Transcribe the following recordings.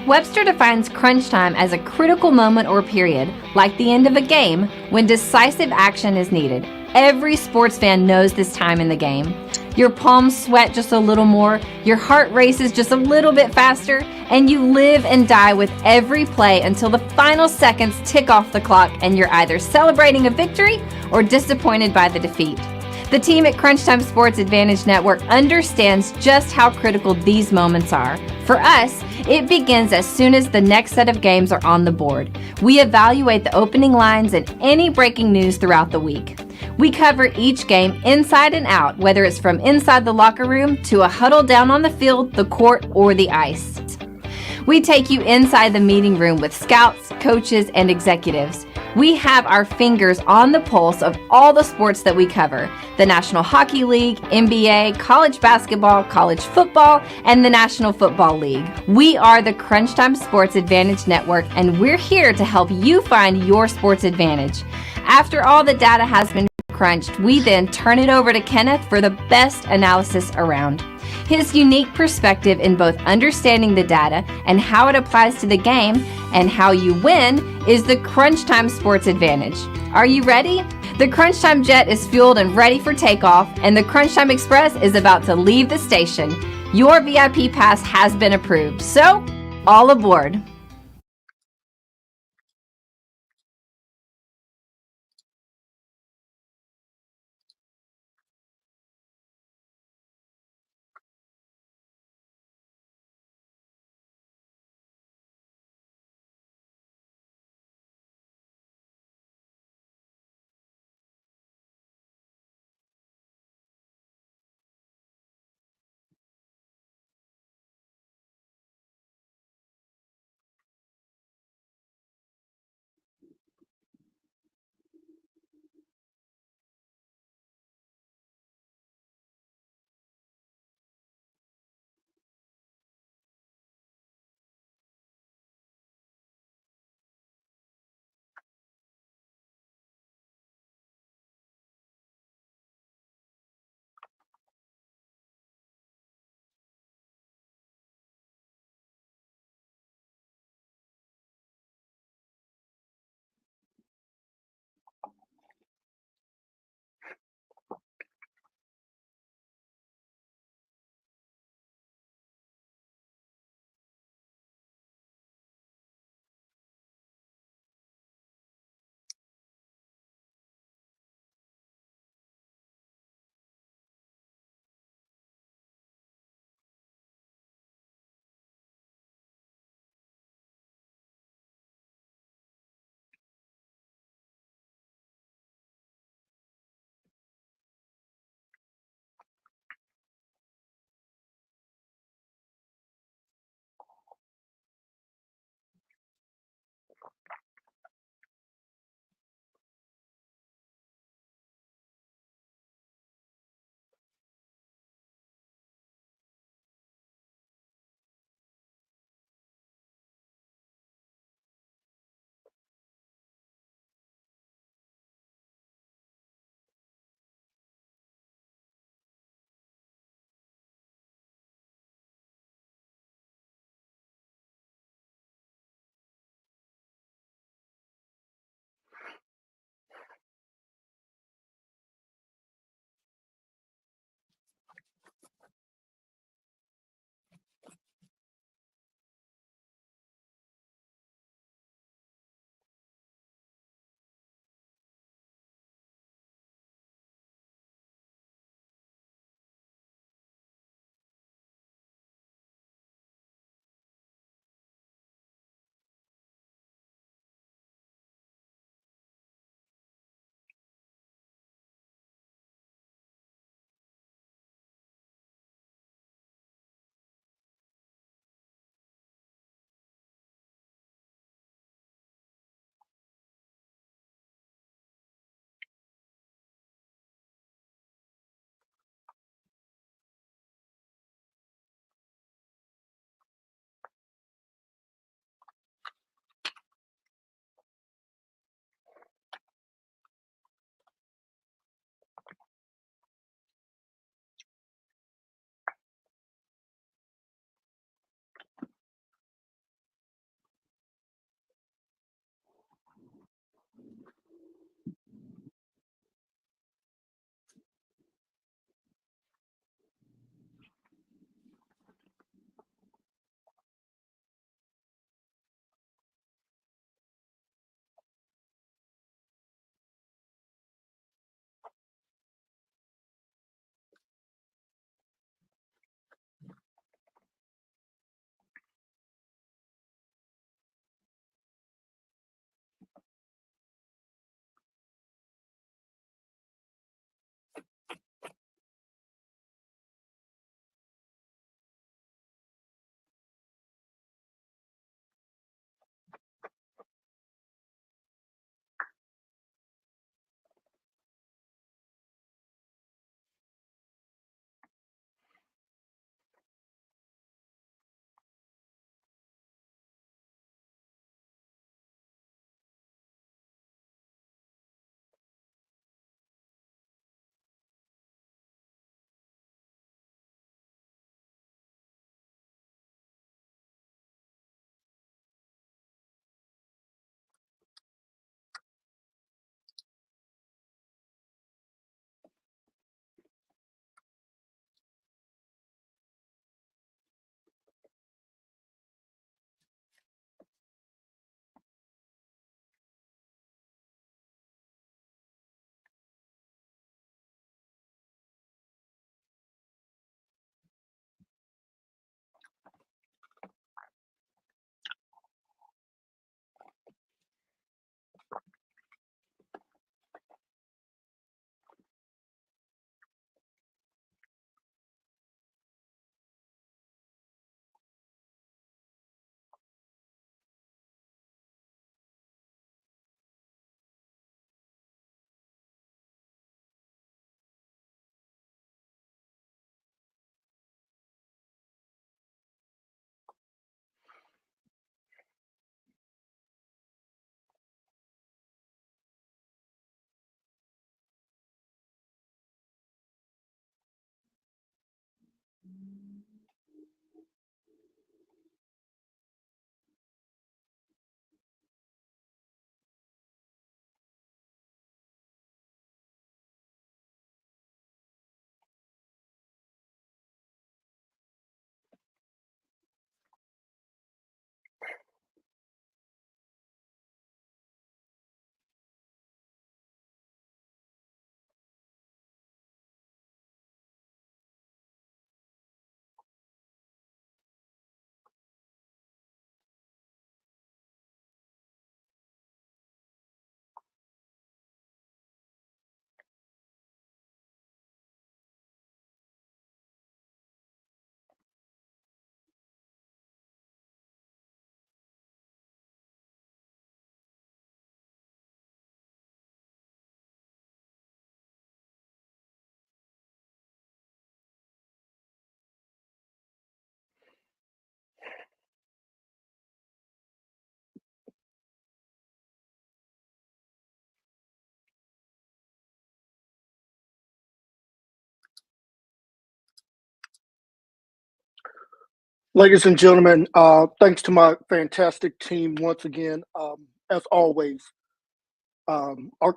Webster defines crunch time as a critical moment or period, like the end of a game, when decisive action is needed. Every sports fan knows this time in the game. Your palms sweat just a little more, your heart races just a little bit faster, and you live and die with every play until the final seconds tick off the clock and you're either celebrating a victory or disappointed by the defeat. The team at Crunch Time Sports Advantage Network understands just how critical these moments are. For us, it begins as soon as the next set of games are on the board. We evaluate the opening lines and any breaking news throughout the week. We cover each game inside and out, whether it's from inside the locker room to a huddle down on the field, the court, or the ice. We take you inside the meeting room with scouts, coaches, and executives. We have our fingers on the pulse of all the sports that we cover: the National Hockey League, NBA, college basketball, college football, and the National Football League. We are the Crunch Time Sports Advantage Network, and we're here to help you find your sports advantage. After all the data has been crunched, we then turn it over to Kenneth for the best analysis around. His unique perspective in both understanding the data and how it applies to the game and how you win is the Crunch Time Sports Advantage. Are you ready? The Crunch Time Jet is fueled and ready for takeoff, and the Crunch Time Express is about to leave the station. Your VIP pass has been approved, so all aboard. Ladies and gentlemen, thanks to my fantastic team once again. As always, our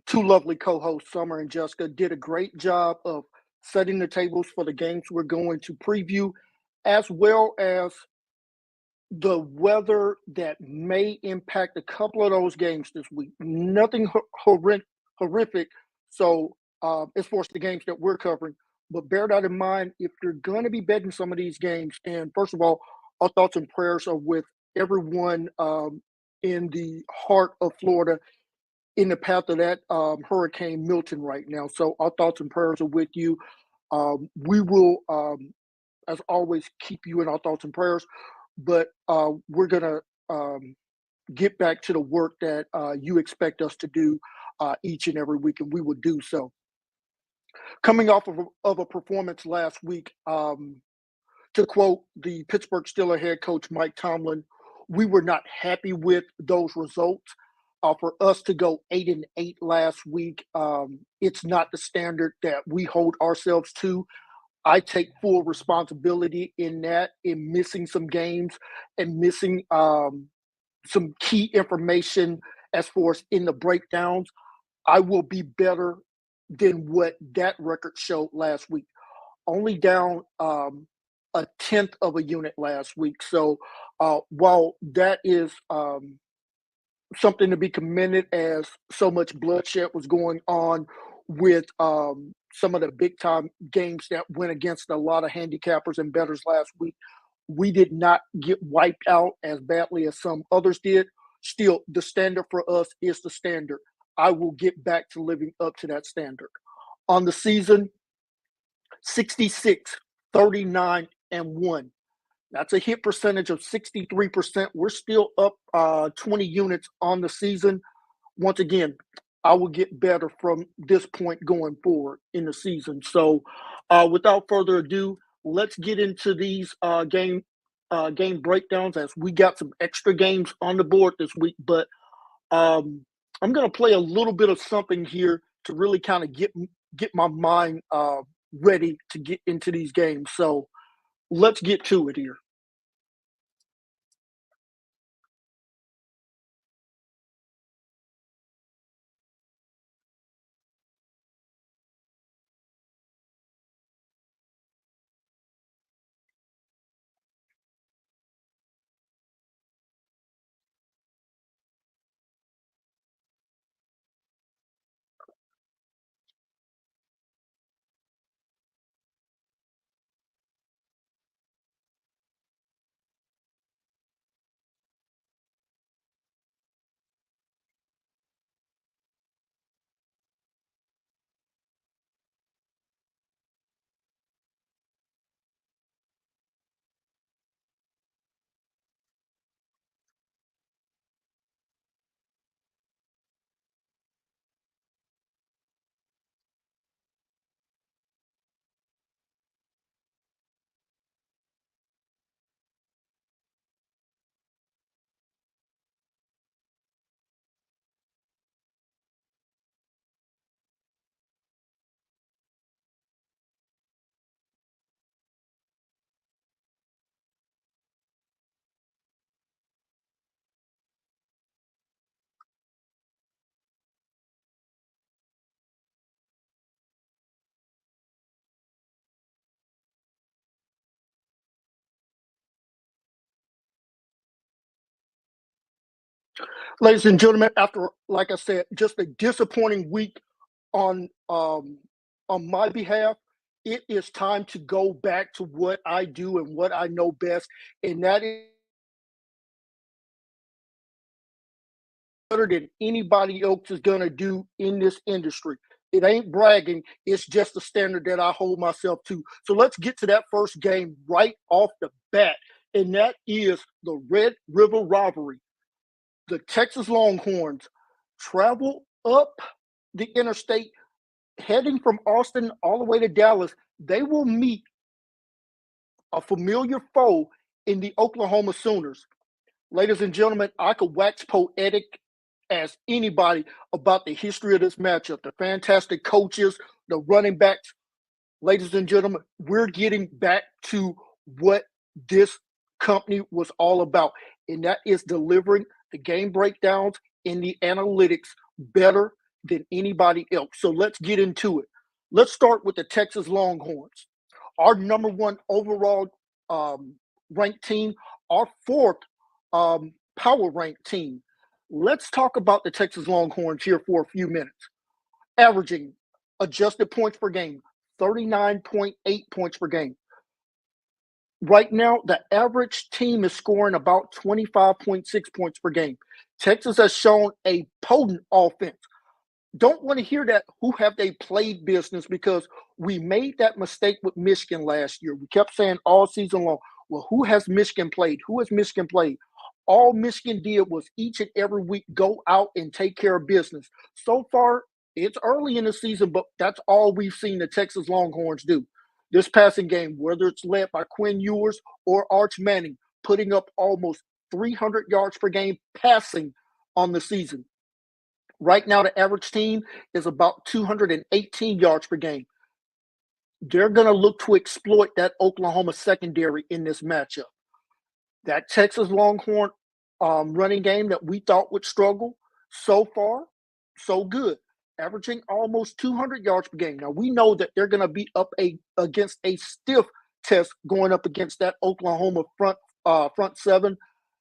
two lovely co-hosts, Summer and Jessica, did a great job of setting the tables for the games we're going to preview, as well as the weather that may impact a couple of those games this week. Nothing horrific. So as far as the games that we're covering, but bear that in mind if you're going to be betting some of these games. And first of all, our thoughts and prayers are with everyone in the heart of Florida in the path of that Hurricane Milton right now. So our thoughts and prayers are with you. We will, as always, keep you in our thoughts and prayers. But we're going to get back to the work that you expect us to do each and every week, and we will do so. Coming off of a performance last week, to quote the Pittsburgh Steelers head coach Mike Tomlin, we were not happy with those results. For us to go 8-8 last week, it's not the standard that we hold ourselves to. I take full responsibility in that, in missing some games and missing some key information as far as in the breakdowns. I will be better than what that record showed last week. Only down a tenth of a unit last week. So while that is something to be commended, as so much bloodshed was going on with some of the big time games that went against a lot of handicappers and bettors last week, we did not get wiped out as badly as some others did. Still, the standard for us is the standard. I will get back to living up to that standard. On the season, 66, 39, and 1. That's a hit percentage of 63%. We're still up 20 units on the season. Once again, I will get better from this point going forward in the season. So without further ado, let's get into these game breakdowns, as we got some extra games on the board this week. But I'm going to play a little bit of something here to really kind of get my mind ready to get into these games. So let's get to it here. Ladies and gentlemen, after, like I said, just a disappointing week on my behalf, it is time to go back to what I do and what I know best, and that is better than anybody else is gonna do in this industry. It ain't bragging, it's just the standard that I hold myself to. So let's get to that first game right off the bat, and that is the Red River Rivalry. The Texas Longhorns travel up the interstate, heading from Austin all the way to Dallas. They will meet a familiar foe in the Oklahoma Sooners. Ladies and gentlemen, I could wax poetic as anybody about the history of this matchup, the fantastic coaches, the running backs. Ladies and gentlemen, we're getting back to what this company was all about, and that is delivering the game breakdowns and the analytics better than anybody else. So let's get into it. Let's start with the Texas Longhorns, our number one overall ranked team, our fourth power ranked team. Let's talk about the Texas Longhorns here for a few minutes. Averaging adjusted points per game, 39.8 points per game. Right now, the average team is scoring about 25.6 points per game. Texas has shown a potent offense. Don't want to hear that who have they played business, because we made that mistake with Michigan last year. We kept saying all season long, well, who has Michigan played? Who has Michigan played? All Michigan did was each and every week go out and take care of business. So far, it's early in the season, but that's all we've seen the Texas Longhorns do. This passing game, whether it's led by Quinn Ewers or Arch Manning, putting up almost 300 yards per game passing on the season. Right now, the average team is about 218 yards per game. They're going to look to exploit that Oklahoma secondary in this matchup. That Texas Longhorn running game that we thought would struggle, so far, so good, averaging almost 200 yards per game. Now, we know that they're going to be up against a stiff test going up against that Oklahoma front seven.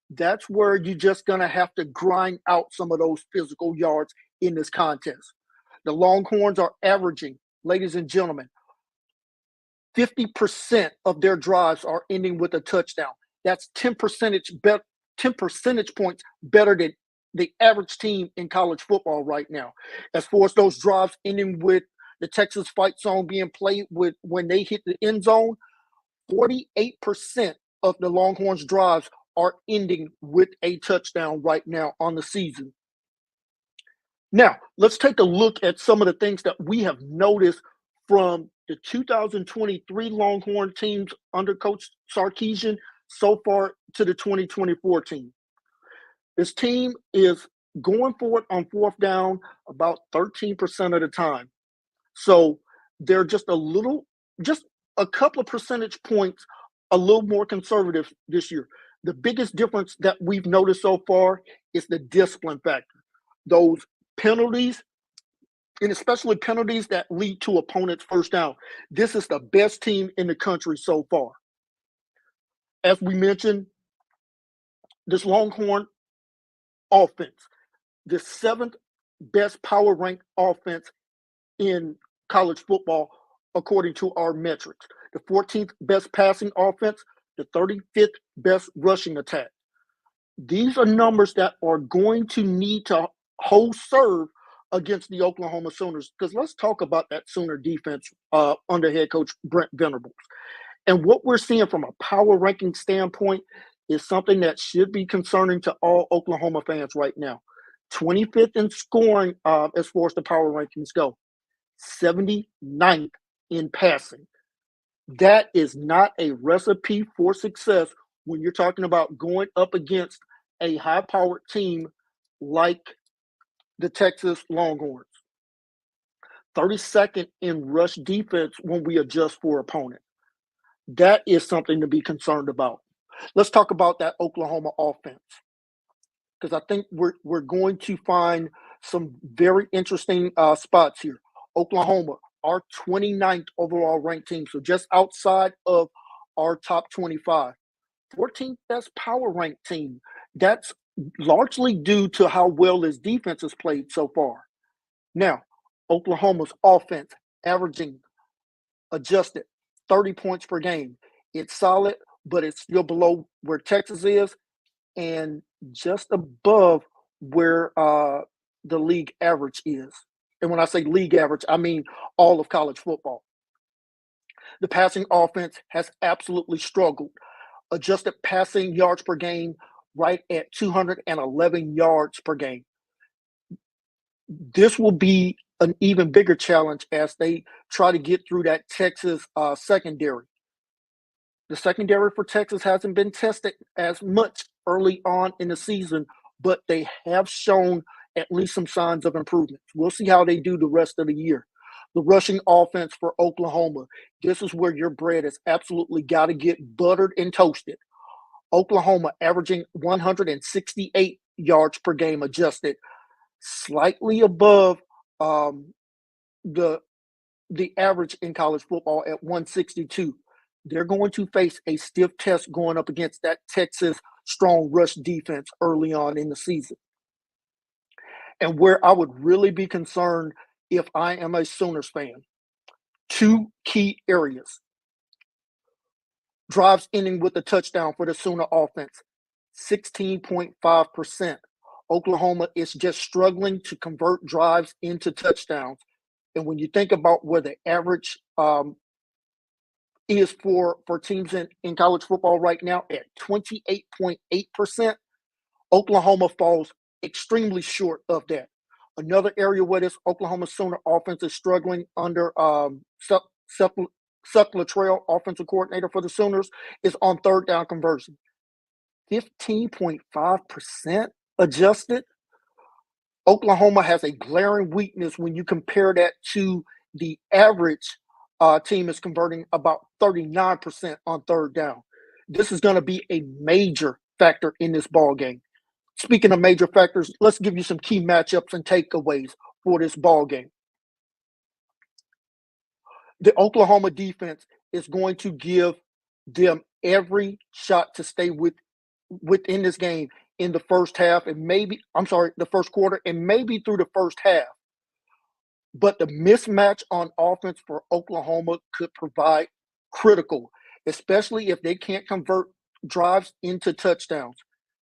That's where you're just going to have to grind out some of those physical yards in this contest. The Longhorns are averaging, ladies and gentlemen, 50% of their drives are ending with a touchdown. That's 10 percentage points better than the average team in college football right now. As far as those drives ending with the Texas fight song being played with when they hit the end zone, 48% of the Longhorns drives are ending with a touchdown right now on the season. Now, let's take a look at some of the things that we have noticed from the 2023 Longhorn teams under Coach Sarkisian so far to the 2024 team. This team is going for it on fourth down about 13% of the time. So they're just a couple of percentage points a little more conservative this year. The biggest difference that we've noticed so far is the discipline factor. Those penalties, and especially penalties that lead to opponents' first down. This is the best team in the country so far. As we mentioned, this Longhorn offense, the seventh best power ranked offense in college football, according to our metrics. The 14th best passing offense, the 35th best rushing attack. These are numbers that are going to need to hold serve against the Oklahoma Sooners, because let's talk about that Sooner defense under head coach Brent Venables. And what we're seeing from a power ranking standpoint is something that should be concerning to all Oklahoma fans right now. 25th in scoring as far as the power rankings go, 79th in passing. That is not a recipe for success when you're talking about going up against a high-powered team like the Texas Longhorns. 32nd in rush defense when we adjust for opponent. That is something to be concerned about. Let's talk about that Oklahoma offense, because I think we're going to find some very interesting spots here. Oklahoma, our 29th overall ranked team, so just outside of our top 25. 14th best power ranked team. That's largely due to how well his defense has played so far. Now, Oklahoma's offense averaging adjusted 30 points per game. It's solid, but it's still below where Texas is and just above where the league average is. And when I say league average, I mean all of college football. The passing offense has absolutely struggled. Adjusted passing yards per game right at 211 yards per game. This will be an even bigger challenge as they try to get through that Texas secondary. The secondary for Texas hasn't been tested as much early on in the season, but they have shown at least some signs of improvement. We'll see how they do the rest of the year. The rushing offense for Oklahoma, this is where your bread has absolutely got to get buttered and toasted. Oklahoma averaging 168 yards per game adjusted, slightly above um, the the average in college football at 162. They're going to face a stiff test going up against that Texas strong rush defense early on in the season. And where I would really be concerned if I am a Sooners fan, two key areas. Drives ending with a touchdown for the Sooner offense, 16.5%. Oklahoma is just struggling to convert drives into touchdowns. And when you think about where the average is for teams in college football right now at 28.8%, Oklahoma falls extremely short of that. Another area where this Oklahoma Sooner offense is struggling under Suck Latrell, offensive coordinator for the Sooners, is on third down conversion. 15.5% adjusted. Oklahoma has a glaring weakness when you compare that to the average team is converting about 39% on third down. This is going to be a major factor in this ball game. Speaking of major factors, let's give you some key matchups and takeaways for this ball game. The Oklahoma defense is going to give them every shot to stay within this game in the first half and the first quarter and maybe through the first half. But the mismatch on offense for Oklahoma could provide critical, especially if they can't convert drives into touchdowns.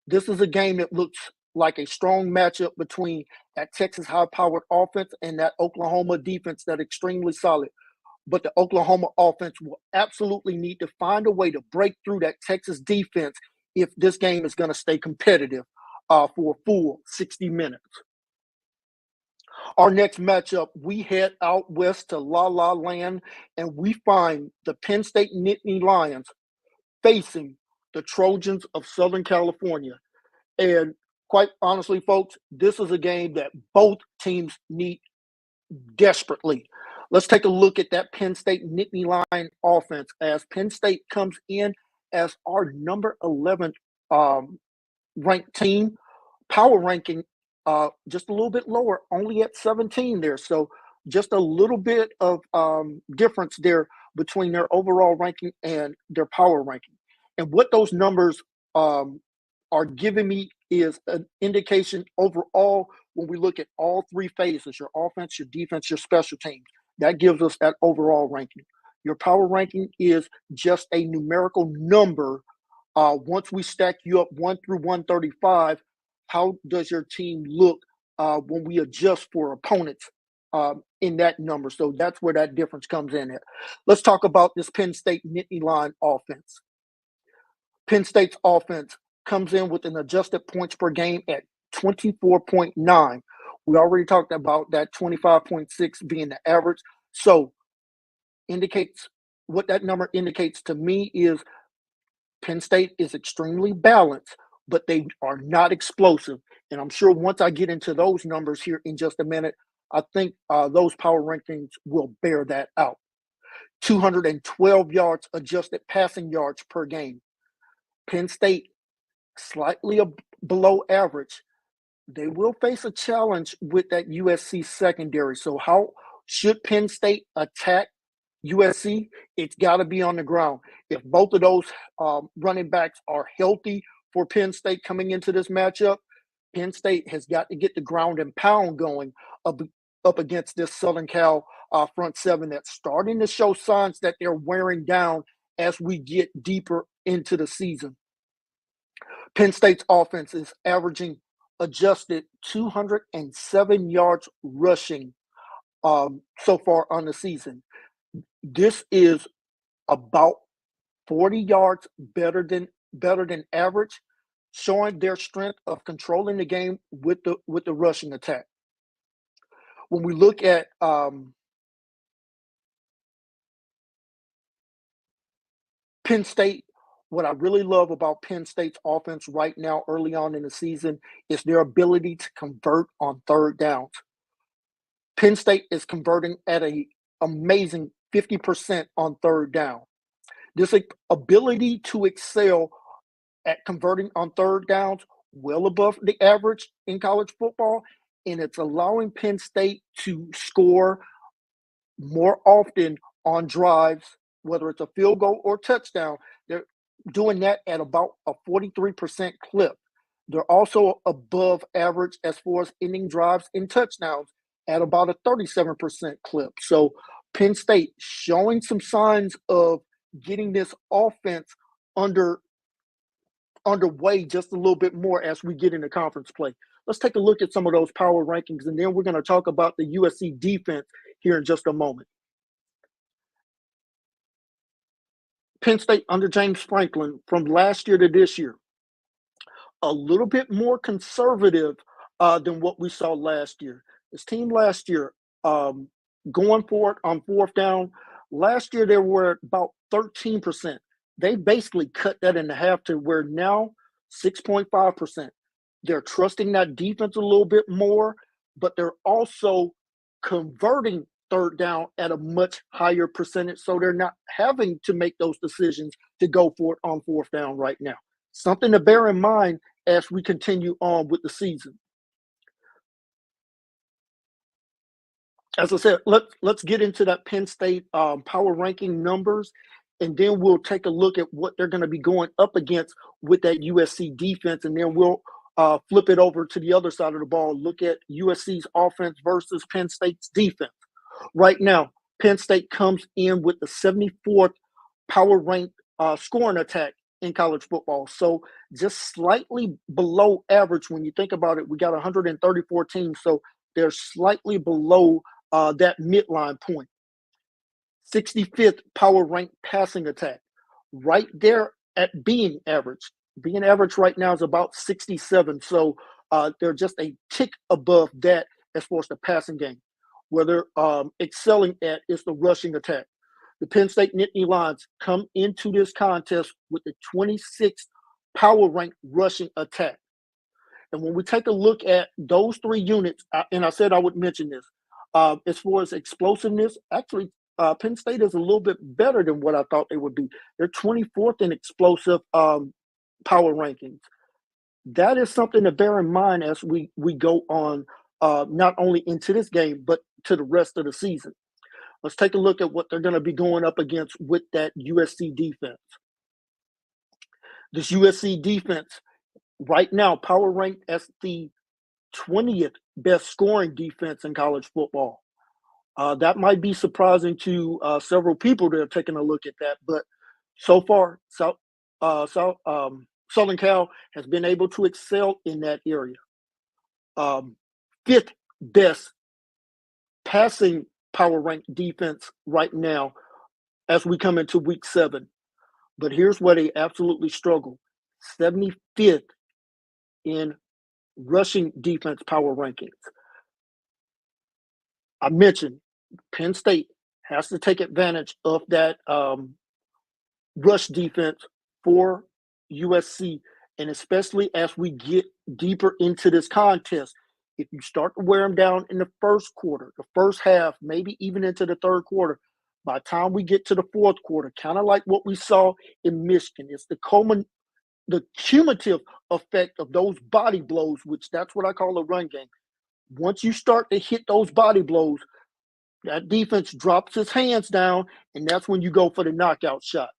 This is a game that looks like a strong matchup between that Texas high-powered offense and that Oklahoma defense that's extremely solid. But the Oklahoma offense will absolutely need to find a way to break through that Texas defense if this game is going to stay competitive for a full 60 minutes. Our next matchup, we head out west to La La Land, and we find the Penn State Nittany Lions facing the Trojans of Southern California. And quite honestly, folks, this is a game that both teams need desperately. Let's take a look at that Penn State Nittany Lion offense as Penn State comes in as our number 11 ranked team. Power ranking just a little bit lower, only at 17 there. So just a little bit of difference there between their overall ranking and their power ranking. And what those numbers are giving me is an indication overall when we look at all three phases, your offense, your defense, your special teams. That gives us that overall ranking. Your power ranking is just a numerical number. Once we stack you up 1 through 135, how does your team look when we adjust for opponents in that number? So that's where that difference comes in at. Let's talk about this Penn State Nittany Lion offense. Penn State's offense comes in with an adjusted points per game at 24.9. We already talked about that 25.6 being the average. So indicates what that number indicates to me is Penn State is extremely balanced, but they are not explosive. And I'm sure once I get into those numbers here in just a minute, I think those power rankings will bear that out. 212 yards adjusted passing yards per game. Penn State slightly below average. They will face a challenge with that USC secondary. So how should Penn State attack USC? It's got to be on the ground. If both of those running backs are healthy for Penn State coming into this matchup, Penn State has got to get the ground and pound going up against this Southern Cal front seven that's starting to show signs that they're wearing down as we get deeper into the season. Penn State's offense is averaging adjusted 207 yards rushing so far on the season. This is about 40 yards better than average, showing their strength of controlling the game with the rushing attack. When we look at Penn State, what I really love about Penn State's offense right now, early on in the season, is their ability to convert on third downs. Penn State is converting at an amazing 50% on third down. This ability to excel at converting on third downs, well above the average in college football, and it's allowing Penn State to score more often on drives, whether it's a field goal or touchdown. They're doing that at about a 43% clip. They're also above average as far as ending drives and touchdowns at about a 37% clip. So Penn State showing some signs of getting this offense underway just a little bit more as we get into conference play. Let's take a look at some of those power rankings, and then we're going to talk about the USC defense here in just a moment. Penn State under James Franklin from last year to this year, a little bit more conservative than what we saw last year. This team last year, going for it on fourth down, last year they were about 13%. They basically cut that in half to where now 6.5%. They're trusting that defense a little bit more, but they're also converting third down at a much higher percentage. So they're not having to make those decisions to go for it on fourth down right now. Something to bear in mind as we continue on with the season. As I said, let's get into that Penn State power ranking numbers, and then we'll take a look at what they're going to be going up against with that USC defense, and then we'll flip it over to the other side of the ball, look at USC's offense versus Penn State's defense. Right now, Penn State comes in with the 74th power ranked scoring attack in college football. So just slightly below average when you think about it. We got 134 teams, so they're slightly below that midline point. 65th power ranked passing attack, right there at being average. Being average right now is about 67, so they're just a tick above that as far as the passing game. Where they're excelling at is the rushing attack. The Penn State Nittany Lions come into this contest with the 26th power ranked rushing attack. And when we take a look at those three units, and I said I would mention this, as far as explosiveness, actually, Penn State is a little bit better than what I thought they would be. They're 24th in explosive power rankings. That is something to bear in mind as we go on, not only into this game, but to the rest of the season. Let's take a look at what they're going to be going up against with that USC defense. This USC defense, right now, power ranked as the 20th best scoring defense in college football. That might be surprising to several people that are taking a look at that, but so far, Southern Cal has been able to excel in that area. Fifth best passing power ranked defense right now as we come into week 7. But here's where they absolutely struggle. 75th in rushing defense power rankings. I mentioned Penn State has to take advantage of that rush defense for USC, and especially as we get deeper into this contest. If you start to wear them down in the first quarter, the first half, maybe even into the third quarter, by the time we get to the fourth quarter, kind of like what we saw in Michigan, it's the cumulative effect of those body blows, which that's what I call a run game. Once you start to hit those body blows, that defense drops its hands down, and that's when you go for the knockout shot.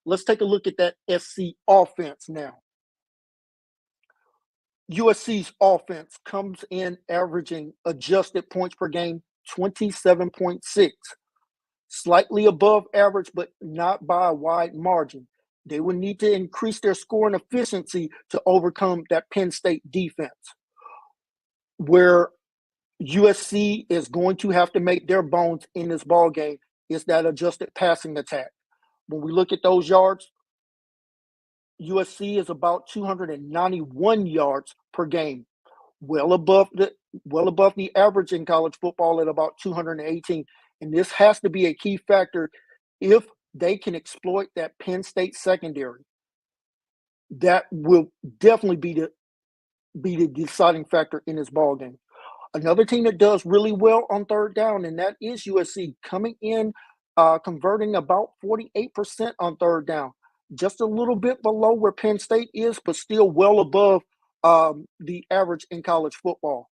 Let's take a look at that SC offense now. USC's offense comes in averaging adjusted points per game 27.6, slightly above average, but not by a wide margin. They would need to increase their scoring efficiency to overcome that Penn State defense, where USC is going to have to make their bones in this ball game is that adjusted passing attack. When we look at those yards, USC is about 291 yards per game, well above the average in college football at about 218. And this has to be a key factor if they can exploit that Penn State secondary. That will definitely be the deciding factor in this ball game. Another team that does really well on third down, and that is USC, coming in converting about 48% on third down. just a little bit below where Penn State is, but still well above the average in college football.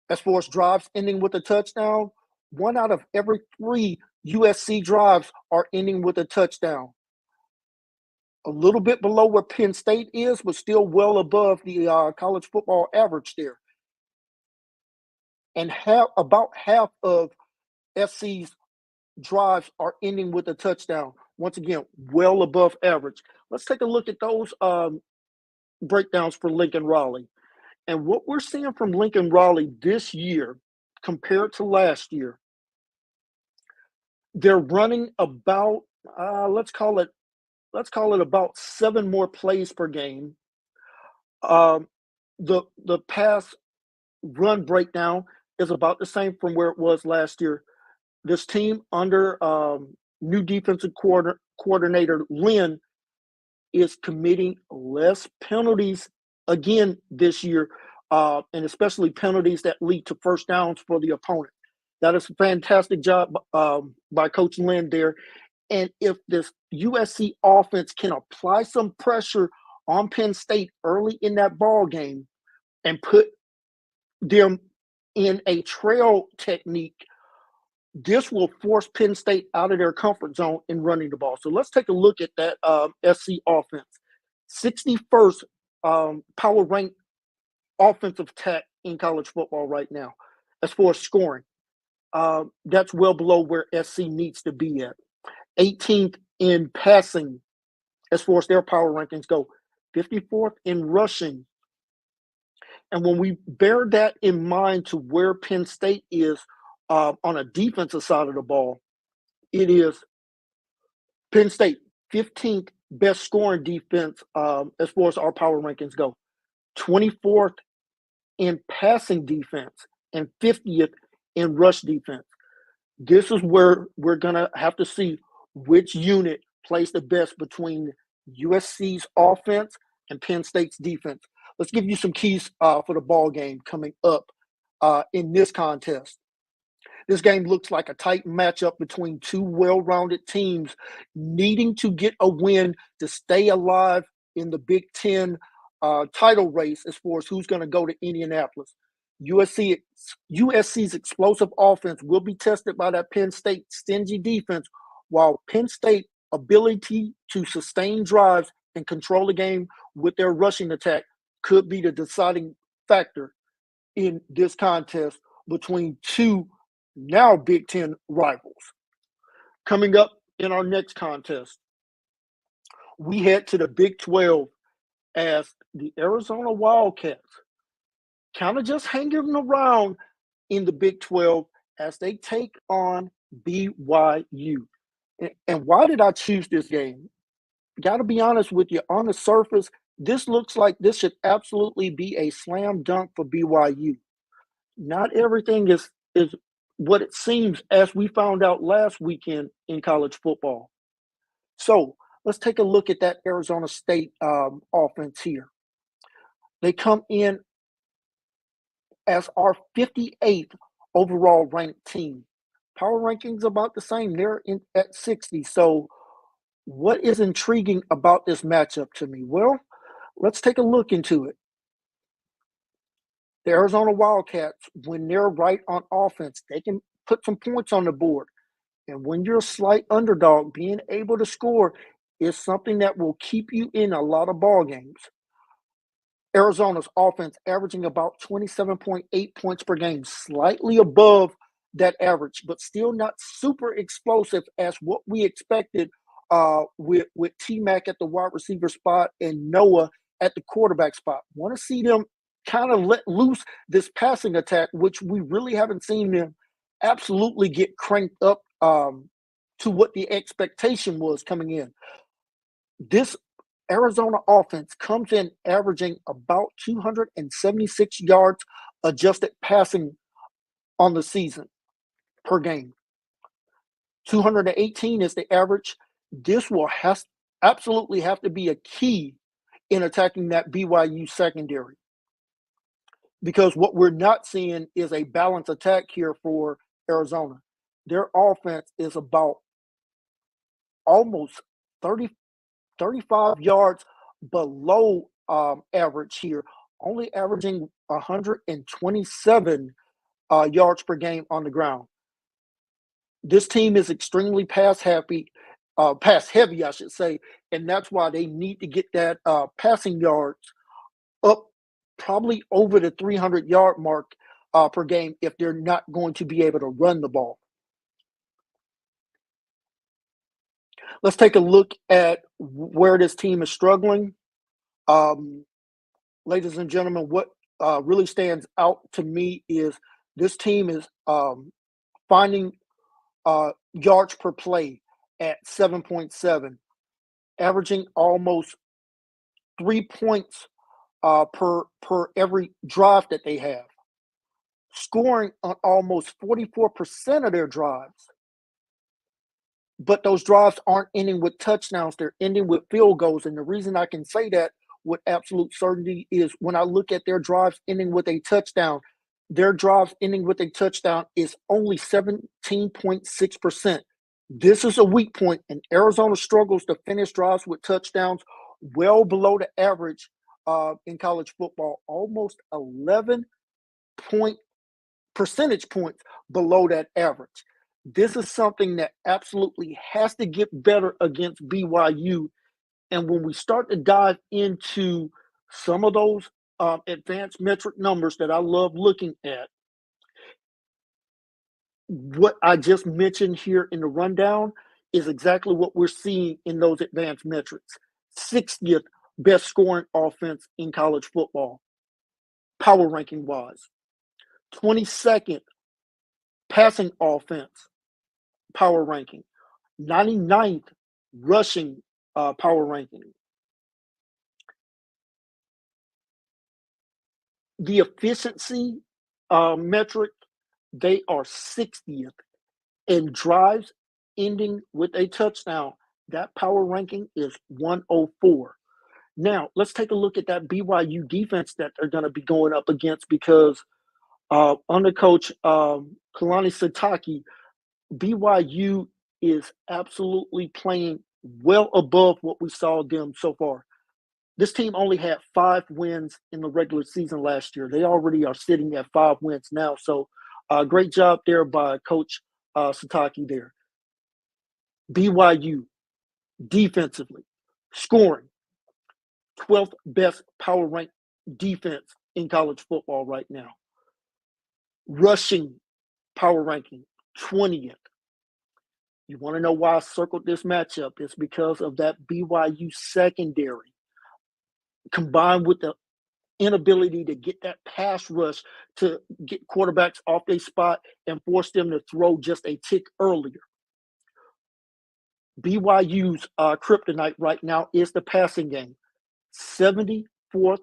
As far as drives ending with a touchdown, 1 out of every 3 USC drives are ending with a touchdown. A little bit below where Penn State is, but still well above the college football average there. And about half of SC's drives are ending with a touchdown. Once again, well above average. Let's take a look at those breakdowns for Lincoln Raleigh. And what we're seeing from Lincoln Raleigh this year compared to last year, they're running about let's call it about 7 more plays per game. The pass run breakdown is about the same from where it was last year. This team under new defensive coordinator Lynn is committing less penalties again this year, and especially penalties that lead to first downs for the opponent. That is a fantastic job by Coach Lynn there. And if this USC offense can apply some pressure on Penn State early in that ball game and put them in a trail technique, this will force Penn State out of their comfort zone in running the ball. So let's take a look at that SC offense. 61st power ranked offensive attack in college football right now as far as scoring. That's well below where SC needs to be at. 18th in passing as far as their power rankings go. 54th in rushing. And when we bear that in mind to where Penn State is on a defensive side of the ball, it is Penn State 15th best scoring defense as far as our power rankings go. 24th in passing defense and 50th in rush defense. This is where we're going to have to see which unit plays the best between USC's offense and Penn State's defense. Let's give you some keys for the ball game coming up in this contest. This game looks like a tight matchup between 2 well-rounded teams needing to get a win to stay alive in the Big Ten title race as far as who's going to go to Indianapolis. USC's explosive offense will be tested by that Penn State stingy defense, while Penn State's ability to sustain drives and control the game with their rushing attack could be the deciding factor in this contest between 2 now Big Ten rivals. Coming up in our next contest, we head to the Big 12 as the Arizona Wildcats kind of just hanging around in the Big 12 as they take on BYU. And why did I choose this game? Got to be honest with you, on the surface, this looks like this should absolutely be a slam dunk for BYU. Not everything is what it seems, as we found out last weekend in college football. So let's take a look at that Arizona State offense here. They come in as our 58th overall ranked team. Power rankings about the same. They're at 60. So what is intriguing about this matchup to me? Well, let's take a look into it. The Arizona Wildcats, when they're right on offense, they can put some points on the board. And when you're a slight underdog, being able to score is something that will keep you in a lot of ball games. Arizona's offense averaging about 27.8 points per game, slightly above that average, but still not super explosive as what we expected with T-Mac at the wide receiver spot and Noah at the quarterback spot. Want to see them kind of let loose this passing attack, which we really haven't seen them absolutely get cranked up to what the expectation was coming in. This Arizona offense comes in averaging about 276 yards adjusted passing on the season per game. 218 is the average. This will absolutely have to be a key in attacking that BYU secondary, because what we're not seeing is a balanced attack here for Arizona. Their offense is about almost 30 35 yards below average here, only averaging 127 yards per game on the ground. This team is extremely pass heavy, I should say, and that's why they need to get that passing yards up probably over the 300-yard mark per game if they're not going to be able to run the ball. Let's take a look at where this team is struggling. Ladies and gentlemen, what really stands out to me is this team is finding yards per play at 7.7, averaging almost 3 points per every drive that they have, scoring on almost 44% of their drives. But those drives aren't ending with touchdowns, they're ending with field goals. And the reason I can say that with absolute certainty is when I look at their drives ending with a touchdown, their drives ending with a touchdown is only 17.6%. This is a weak point, and Arizona struggles to finish drives with touchdowns well below the average in college football, almost 11 percentage points below that average. This is something that absolutely has to get better against BYU. And when we start to dive into some of those advanced metric numbers that I love looking at, what I just mentioned here in the rundown is exactly what we're seeing in those advanced metrics. 60th best scoring offense in college football, power ranking wise. 22nd passing offense, power ranking. 99th rushing power ranking. The efficiency metric, they are 60th. And drives ending with a touchdown, that power ranking is 104. Now, let's take a look at that BYU defense that they're going to be going up against because under coach Kalani Sitake, BYU is absolutely playing well above what we saw them so far. This team only had 5 wins in the regular season last year. They already are sitting at 5 wins now. So great job there by Coach Sitake there. BYU defensively, scoring, 12th best power rank defense in college football right now. Rushing power ranking, 20th. You want to know why I circled this matchup? It's because of that BYU secondary combined with the inability to get that pass rush to get quarterbacks off their spot and force them to throw just a tick earlier. BYU's kryptonite right now is the passing game. 74th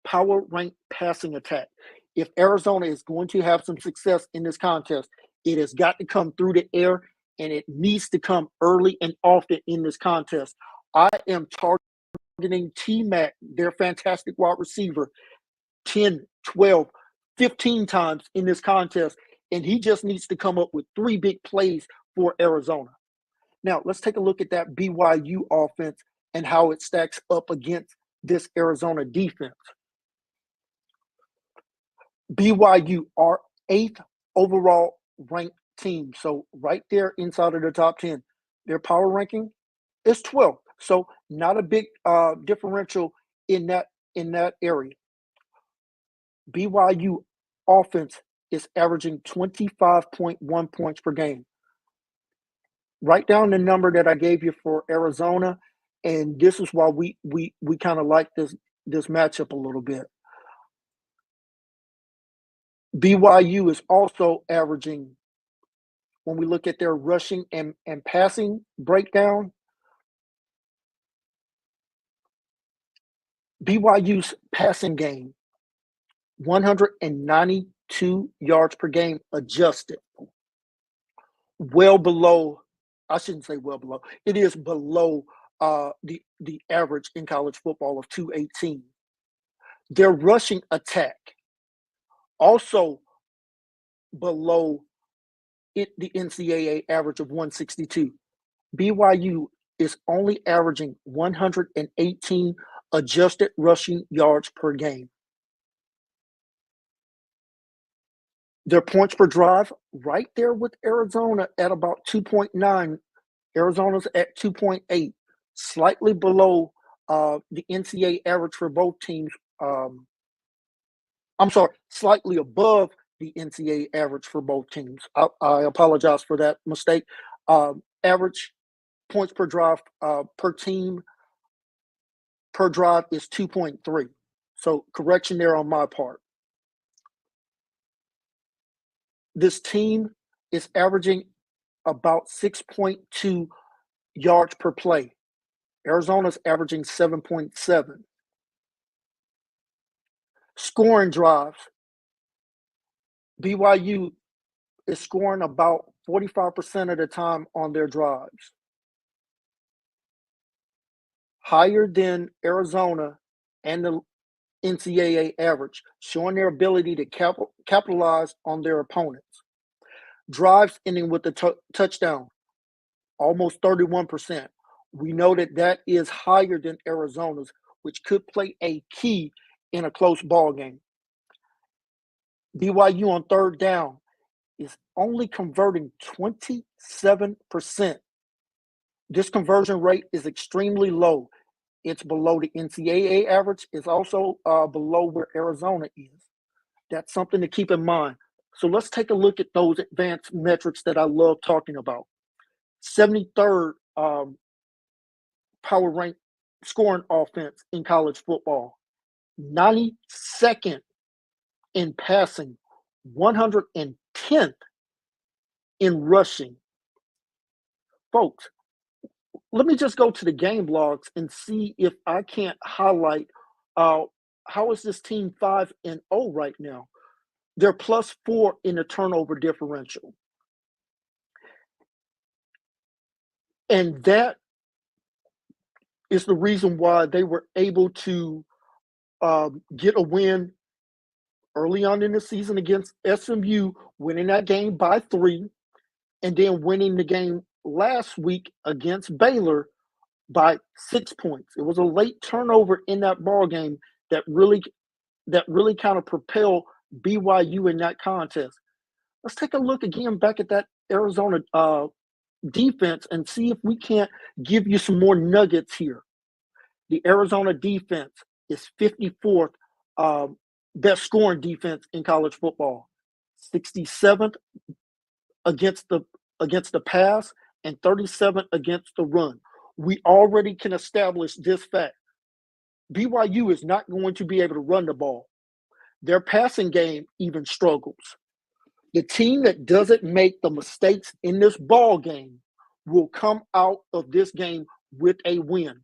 power ranked passing attack. If Arizona is going to have some success in this contest, it has got to come through the air, and it needs to come early and often in this contest. I am targeting T-Mac, their fantastic wide receiver, 10, 12, 15 times in this contest, and he just needs to come up with 3 big plays for Arizona. Now, let's take a look at that BYU offense and how it stacks up against this Arizona defense. BYU are 8th overall ranked team. So right there inside of the top 10. Their power ranking is 12th. So not a big differential in that area. BYU offense is averaging 25.1 points per game. Write down the number that I gave you for Arizona, and this is why we kind of like this matchup a little bit. BYU is also averaging, when we look at their rushing and passing breakdown, BYU's passing game, 192 yards per game adjusted. Well below, I shouldn't say well below, it is below the average in college football of 218. Their rushing attack, also below the NCAA average of 162. BYU is only averaging 118 adjusted rushing yards per game. Their points per drive, right there with Arizona at about 2.9. Arizona's at 2.8, slightly below the NCAA average for both teams. I'm sorry, slightly above the NCAA average for both teams. I apologize for that mistake. Average points per drive per team per drive is 2.3. So correction there on my part. This team is averaging about 6.2 yards per play. Arizona's averaging 7.7. Scoring drives. BYU is scoring about 45% of the time on their drives. Higher than Arizona and the NCAA average, showing their ability to capitalize on their opponents. Drives ending with a touchdown, almost 31%. We know that is higher than Arizona's, which could play a key in a close ball game. BYU on third down is only converting 27%. This conversion rate is extremely low. It's below the NCAA average. It's also below where Arizona is. That's something to keep in mind. So let's take a look at those advanced metrics that I love talking about. 73rd power rank scoring offense in college football. 92nd in passing. 110th in rushing. Folks, let me just go to the game logs and see if I can't highlight how is this team 5-0 right now. They're +4 in the turnover differential. And that is the reason why they were able to get a win early on in the season against SMU, winning that game by 3, and then winning the game last week against Baylor by 6 points. It was a late turnover in that ball game that really kind of propelled BYU in that contest. Let's take a look again back at that Arizona defense and see if we can't give you some more nuggets here. The Arizona defense is 54th best scoring defense in college football, 67th against the pass, and 37th against the run. We already can establish this fact. BYU is not going to be able to run the ball. Their passing game even struggles. The team that doesn't make the mistakes in this ball game will come out of this game with a win.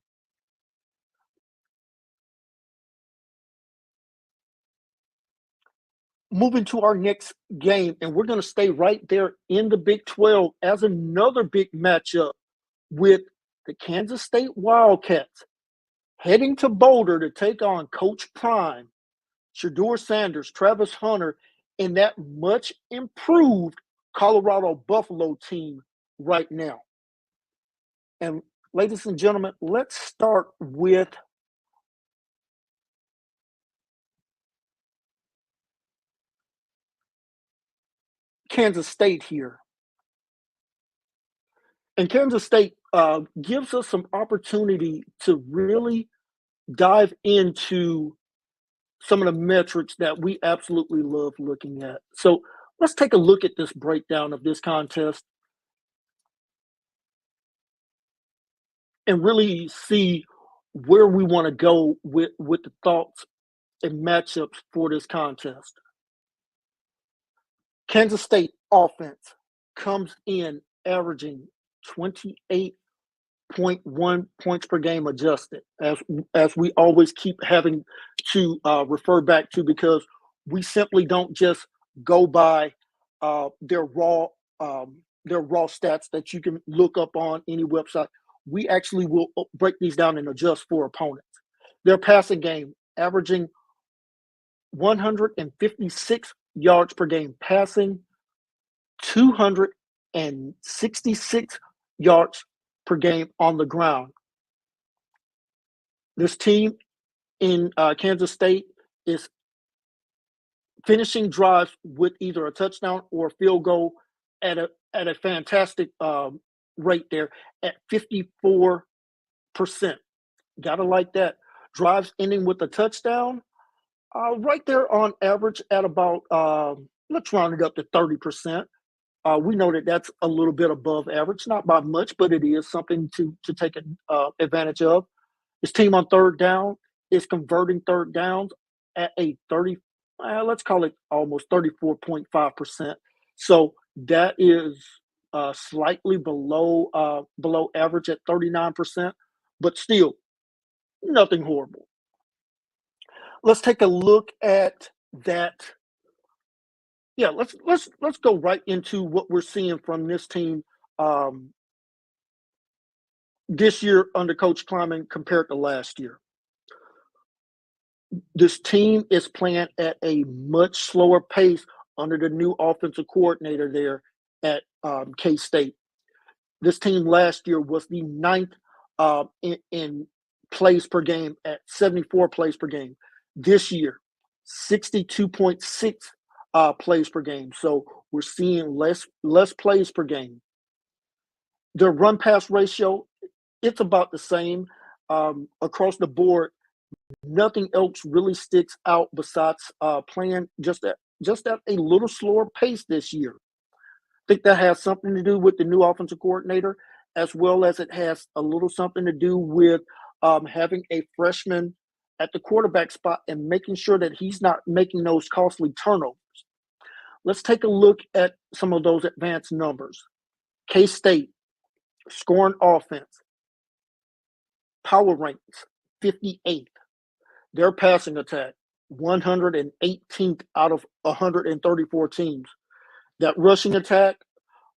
Moving to our next game, and we're going to stay right there in the Big 12 as another big matchup with the Kansas State Wildcats heading to Boulder to take on Coach Prime, Shedeur Sanders, Travis Hunter, and that much improved Colorado Buffalo team right now. And ladies and gentlemen, let's start with Kansas State here. And Kansas State gives us some opportunity to really dive into some of the metrics that we absolutely love looking at. So let's take a look at this breakdown of this contest and really see where we want to go with the thoughts and matchups for this contest. Kansas State offense comes in averaging 28.1 points per game adjusted, as we always keep having to refer back to, because we simply don't just go by their raw stats that you can look up on any website. We actually will break these down and adjust for opponents. Their passing game averaging 156 yards per game passing, 266 yards per game on the ground. This team in Kansas State is finishing drives with either a touchdown or a field goal at a fantastic rate there at 54%. Gotta like that. Drives ending with a touchdown, right there on average at about let's round it up to 30%. We know that that's a little bit above average, not by much, but it is something to take advantage of. His team on third down is converting third downs at a 30, let's call it almost 34.5%. So that is slightly below average at 39%, but still nothing horrible. Let's take a look at that. Yeah, let's go right into what we're seeing from this team um, this year under Coach Kleiman compared to last year. This team is playing at a much slower pace under the new offensive coordinator there at K-State. This team last year was the ninth in plays per game at 74 plays per game. This year, 62.6 plays per game. So we're seeing less plays per game. Their run pass ratio, it's about the same across the board. Nothing else really sticks out besides playing just at a little slower pace this year. I think that has something to do with the new offensive coordinator, as well as it has a little something to do with having a freshman at the quarterback spot and making sure that he's not making those costly turnovers. Let's take a look at some of those advanced numbers. K-State, scoring offense, power ranks, 58th. Their passing attack, 118th out of 134 teams. That rushing attack,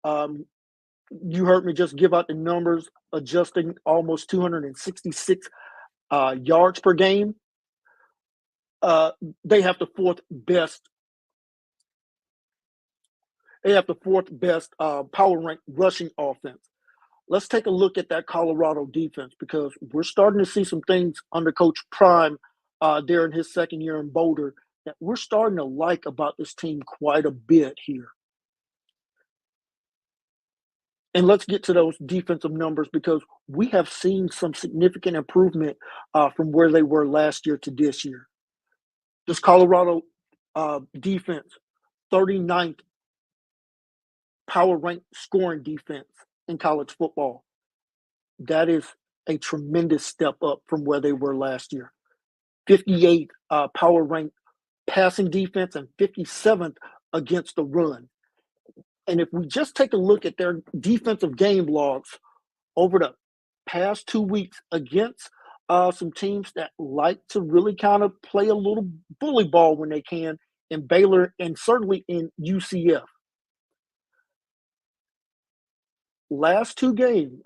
you heard me just give out the numbers, adjusting almost 266 yards per game. They have the fourth best. They have the fourth best power rank rushing offense. Let's take a look at that Colorado defense because we're starting to see some things under Coach Prime there in his second year in Boulder that we're starting to like about this team quite a bit here. And let's get to those defensive numbers because we have seen some significant improvement from where they were last year to this year. This Colorado defense, 39th power ranked scoring defense in college football. That is a tremendous step up from where they were last year. 58th power ranked passing defense and 57th against the run. And if we just take a look at their defensive game logs over the past 2 weeks against some teams that like to really kind of play a little bully ball when they can in Baylor and certainly in UCF. Last 2 games,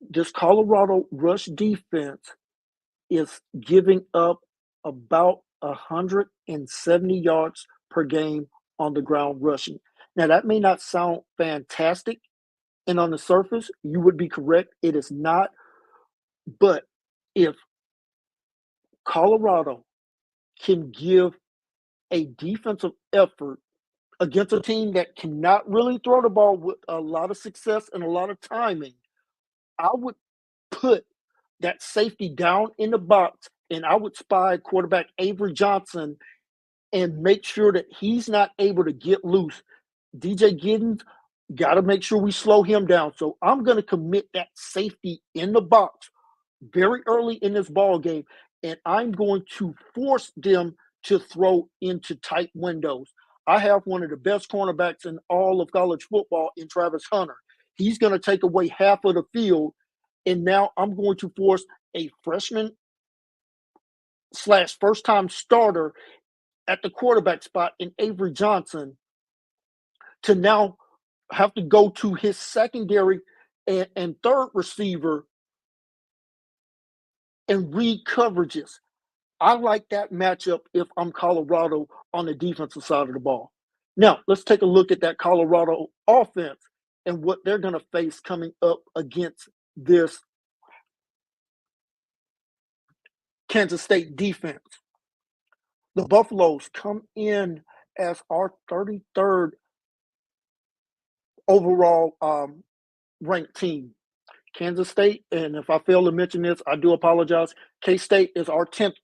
this Colorado rush defense is giving up about 170 yards per game on the ground rushing. Now, that may not sound fantastic, and on the surface, you would be correct. It is not. But if Colorado can give a defensive effort against a team that cannot really throw the ball with a lot of success and a lot of timing, I would put that safety down in the box and I would spy quarterback Avery Johnson and make sure that he's not able to get loose. DJ Giddens, got to make sure we slow him down. So I'm going to commit that safety in the box very early in this ball game, and I'm going to force them to throw into tight windows. I have one of the best cornerbacks in all of college football in Travis Hunter. He's going to take away half of the field, and now I'm going to force a freshman / first-time starter at the quarterback spot in Avery Johnson to now have to go to his secondary and third receiver and read coverages. I like that matchup if I'm Colorado on the defensive side of the ball. Now, let's take a look at that Colorado offense and what they're going to face coming up against this Kansas State defense. The Buffaloes come in as our 33rd overall ranked team. Kansas State, and if I fail to mention this, I do apologize. K-State is our 10th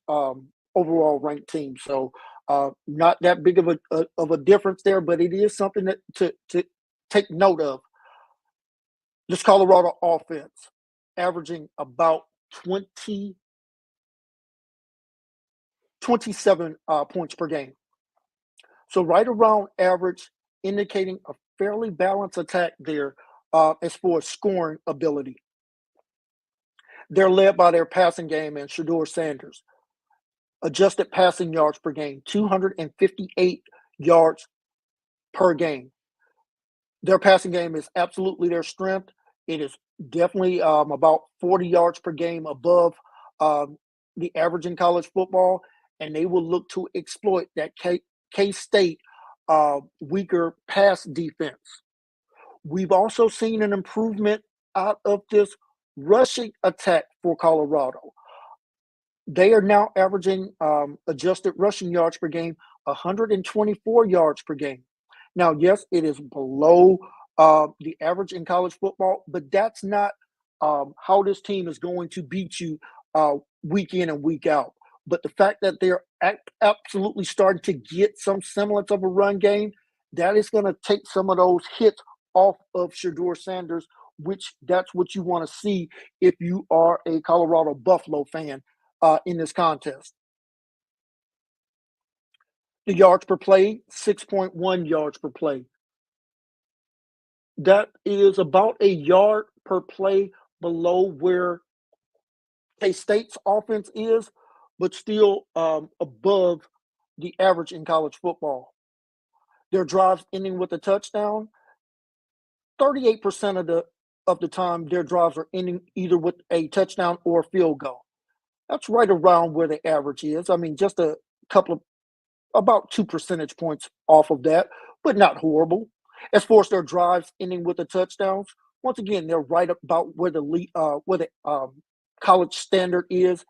overall ranked team. So not that big of a difference there, but it is something that to take note of. This Colorado offense averaging about 27 points per game. So right around average, indicating a fairly balanced attack there as far as scoring ability. They're led by their passing game and Shedeur Sanders. Adjusted passing yards per game, 258 yards per game. Their passing game is absolutely their strength. It is definitely about 40 yards per game above the average in college football, and they will look to exploit that K-State weaker pass defense. We've also seen an improvement out of this rushing attack for Colorado. They are now averaging adjusted rushing yards per game, 124 yards per game. Now, yes, it is below the average in college football, but that's not how this team is going to beat you week in and week out. But the fact that they're absolutely starting to get some semblance of a run game, that is going to take some of those hits off of Shedeur Sanders, which that's what you want to see if you are a Colorado Buffalo fan in this contest. The yards per play, 6.1 yards per play. That is about a yard per play below where K-State's offense is, but still above the average in college football. Their drives ending with a touchdown, 38% of the time their drives are ending either with a touchdown or a field goal. That's right around where the average is. I mean, just a couple of about 2 percentage points off of that, but not horrible. As far as their drives ending with the touchdowns, once again, they're right about where the college standard is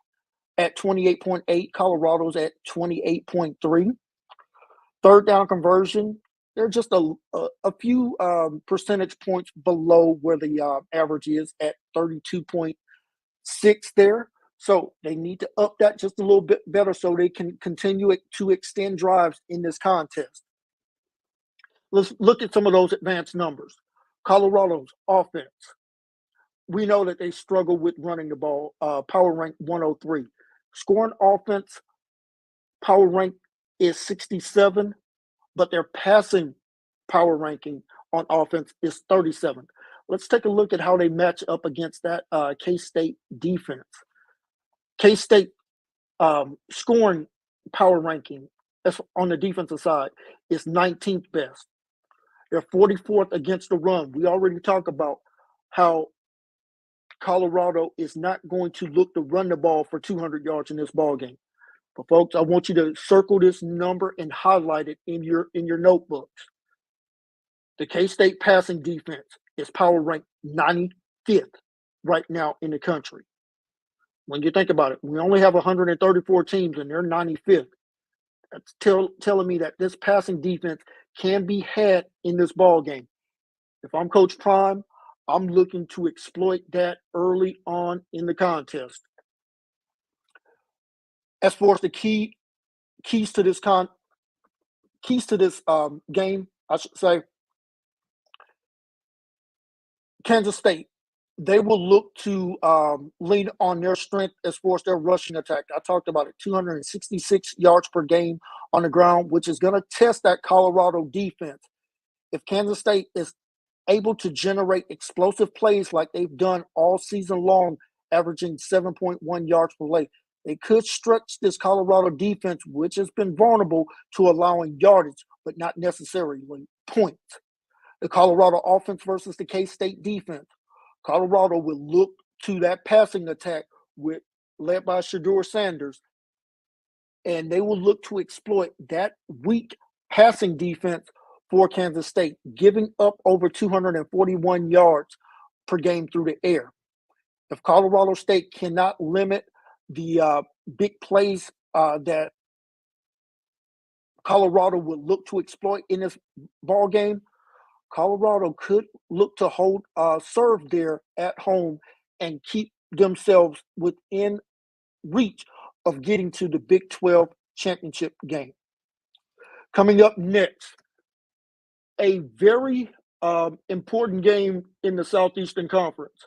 at 28.8. Colorado's at 28.3. Third down conversion, they're just a few percentage points below where the average is at 32.6 there. So they need to up that just a little bit better so they can continue to extend drives in this contest. Let's look at some of those advanced numbers. Colorado's offense. We know that they struggle with running the ball, power rank 103. Scoring offense, power rank is 67, but their passing power ranking on offense is 37. Let's take a look at how they match up against that K-State defense. K-State scoring power ranking on the defensive side is 19th best. They're 44th against the run. We already talked about how Colorado is not going to look to run the ball for 200 yards in this ball game. But folks, I want you to circle this number and highlight it in your notebooks. The K-State passing defense is power ranked 95th right now in the country. When you think about it, we only have 134 teams and they're 95th. That's telling me that this passing defense can be had in this ball game. If I'm Coach Prime, I'm looking to exploit that early on in the contest. As far as the keys to this game, I should say, Kansas State, they will look to lean on their strength as far as their rushing attack. I talked about it, 266 yards per game on the ground, which is going to test that Colorado defense. If Kansas State is able to generate explosive plays like they've done all season long, averaging 7.1 yards per play, they could stretch this Colorado defense, which has been vulnerable to allowing yardage, but not necessarily points. The Colorado offense versus the K-State defense. Colorado will look to that passing attack led by Shedeur Sanders, and they will look to exploit that weak passing defense for Kansas State, giving up over 241 yards per game through the air. If Colorado State cannot limit the big plays that Colorado would look to exploit in this ball game, Colorado could look to hold serve there at home and keep themselves within reach of getting to the Big 12 championship game. Coming up next, a very important game in the Southeastern Conference.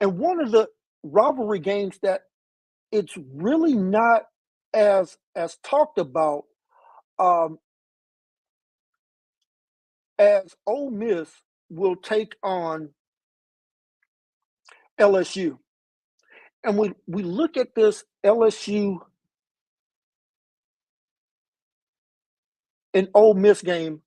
And one of the rivalry games that it's really not as talked about as Ole Miss will take on LSU. And we look at this LSU and Ole Miss game.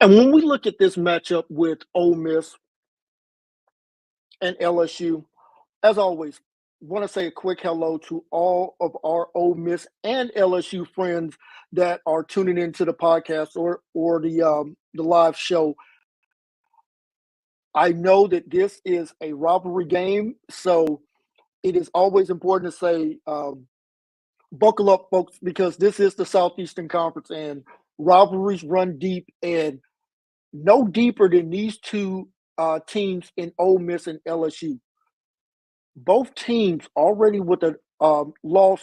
And when we look at this matchup with Ole Miss and LSU, as always, want to say a quick hello to all of our Ole Miss and LSU friends that are tuning into the podcast or the live show. I know that this is a rivalry game, so it is always important to say, buckle up, folks, because this is the Southeastern Conference and rivalries run deep, and no deeper than these two teams in Ole Miss and LSU. Both teams already with a loss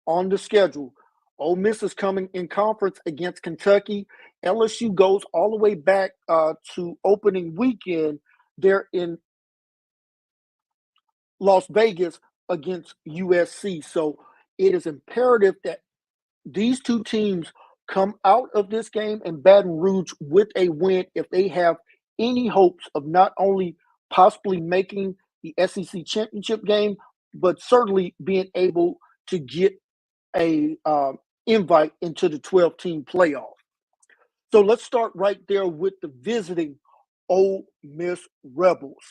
on the schedule. Ole Miss is coming in conference against Kentucky. LSU goes all the way back to opening weekend there in Las Vegas against USC. So it is imperative that these two teams come out of this game in Baton Rouge with a win if they have any hopes of not only possibly making the SEC championship game, but certainly being able to get a invite into the 12-team playoff. So let's start right there with the visiting Ole Miss Rebels.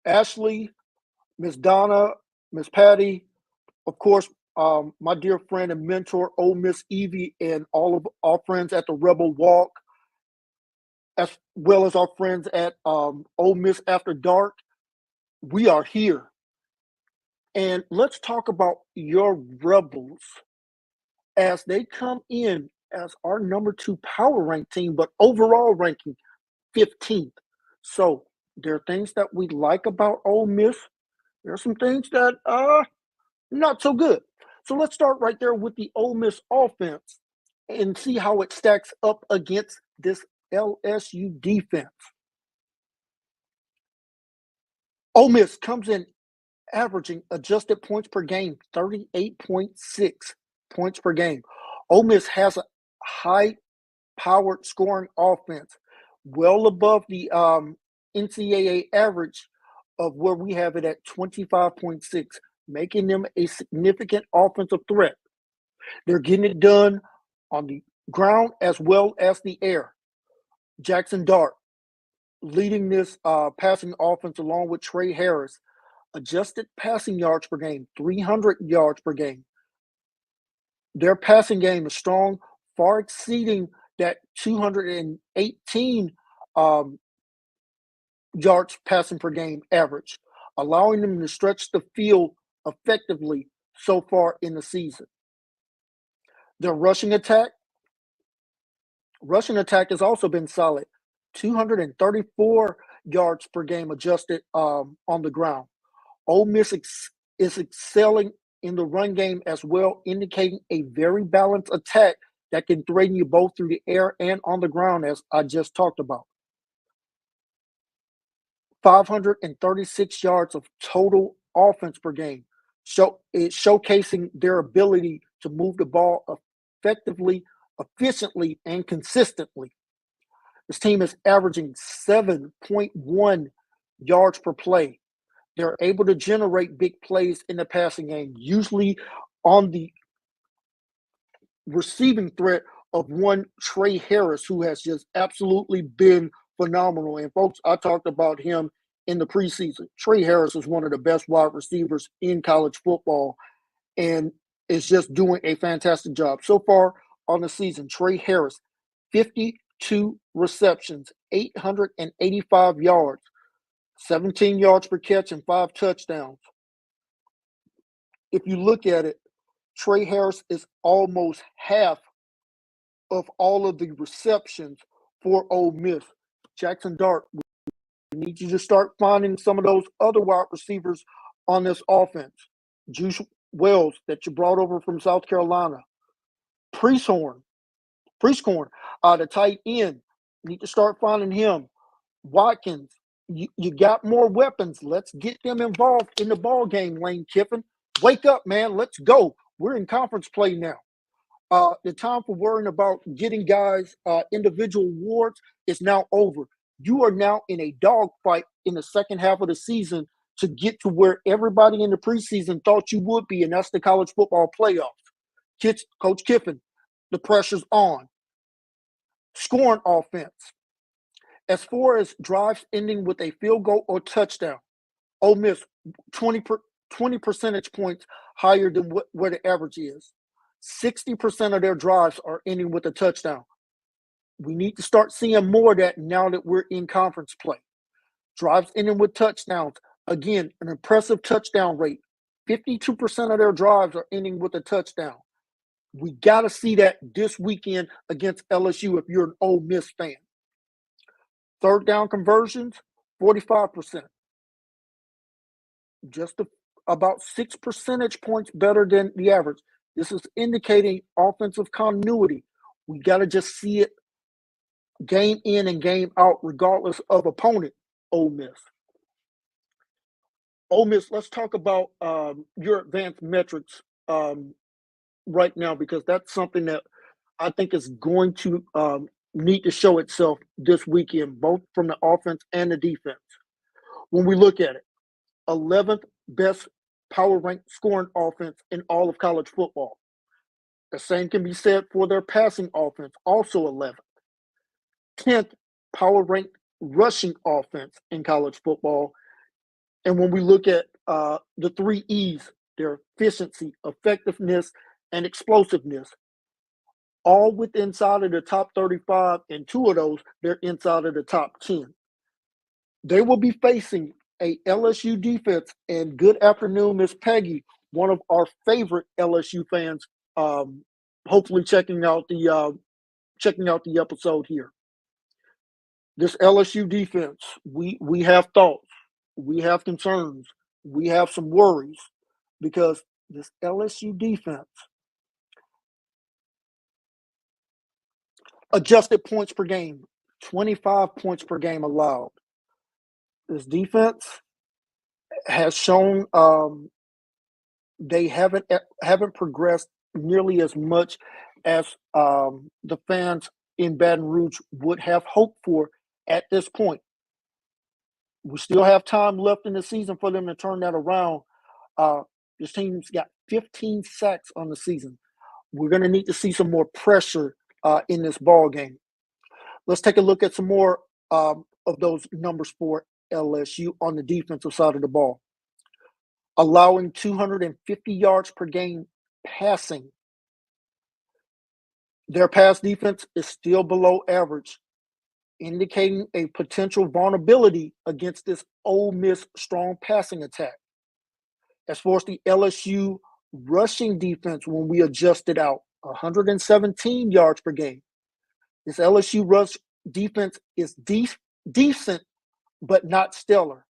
Ashley, Miss Donna, Miss Patty, of course, my dear friend and mentor, Ole Miss Evie, and all of our friends at the Rebel Walk, as well as our friends at Ole Miss After Dark. We are here. And let's talk about your Rebels as they come in as our number 2 power ranked team, but overall ranking 15th. So there are things that we like about Ole Miss. There are some things that are not so good. So let's start right there with the Ole Miss offense and see how it stacks up against this LSU defense. Ole Miss comes in averaging adjusted points per game, 38.6 points per game. Ole Miss has a high-powered scoring offense, well above the NCAA average of where we have it at 25.6, making them a significant offensive threat. They're getting it done on the ground as well as the air. Jackson Dart leading this passing offense along with Trey Harris. Adjusted passing yards per game, 300 yards per game. Their passing game is strong, far exceeding that 218 yards passing per game average, allowing them to stretch the field effectively so far in the season. Their rushing attack has also been solid, 234 yards per game adjusted on the ground. Ole Miss is excelling in the run game as well, indicating a very balanced attack that can threaten you both through the air and on the ground, as I just talked about. 536 yards of total offense per game, showcasing their ability to move the ball effectively, efficiently, and consistently. This team is averaging 7.1 yards per play. They're able to generate big plays in the passing game, usually on the receiving threat of one Trey Harris, who has just absolutely been phenomenal. And folks, I talked about him in the preseason. Trey Harris is one of the best wide receivers in college football. and is just doing a fantastic job. So far on the season, Trey Harris, 52 receptions, 885 yards, 17 yards per catch, and 5 touchdowns. If you look at it, Trey Harris is almost half of all of the receptions for Ole Miss. Jackson Dart, we need you to start finding some of those other wide receivers on this offense. Juice Wells that you brought over from South Carolina. Priesthorn, the tight end. You need to start finding him. Watkins, you got more weapons. Let's get them involved in the ball game, Lane Kiffin. Wake up, man. Let's go. We're in conference play now. The time for worrying about getting guys individual awards is now over. You are now in a dogfight in the second half of the season to get to where everybody in the preseason thought you would be, and that's the college football playoffs. Coach Kiffin, the pressure's on. Scoring offense. As far as drives ending with a field goal or touchdown, Ole Miss 20 percentage points higher than where the average is. 60% of their drives are ending with a touchdown. We need to start seeing more of that now that we're in conference play. Drives ending with touchdowns. Again, an impressive touchdown rate. 52% of their drives are ending with a touchdown. We got to see that this weekend against LSU if you're an Ole Miss fan. Third down conversions, 45%. Just about 6 percentage points better than the average. This is indicating offensive continuity. We got to just see it game in and game out, regardless of opponent, Ole Miss. Ole Miss, let's talk about your advanced metrics right now, because that's something that I think is going to need to show itself this weekend, both from the offense and the defense. When we look at it, 11th best power ranked scoring offense in all of college football. The same can be said for their passing offense, also 11th. 10th power ranked rushing offense in college football. And when we look at the 3 E's, their efficiency, effectiveness, and explosiveness, all within inside of the top 35, and 2 of those, they're inside of the top 10. They will be facing a LSU defense, and good afternoon, Miss Peggy, one of our favorite LSU fans, hopefully checking out the episode here. This LSU defense, we have thoughts, we have concerns, we have some worries, because this LSU defense, adjusted points per game, 25 points per game allowed. This defense has shown they haven't progressed nearly as much as the fans in Baton Rouge would have hoped for at this point. We still have time left in the season for them to turn that around. This team's got 15 sacks on the season. We're going to need to see some more pressure in this ball game. Let's take a look at some more of those numbers for LSU on the defensive side of the ball. Allowing 250 yards per game passing. Their pass defense is still below average, indicating a potential vulnerability against this Ole Miss strong passing attack. As far as the LSU rushing defense, when we adjust it out, 117 yards per game. This LSU rush defense is decent, but not stellar,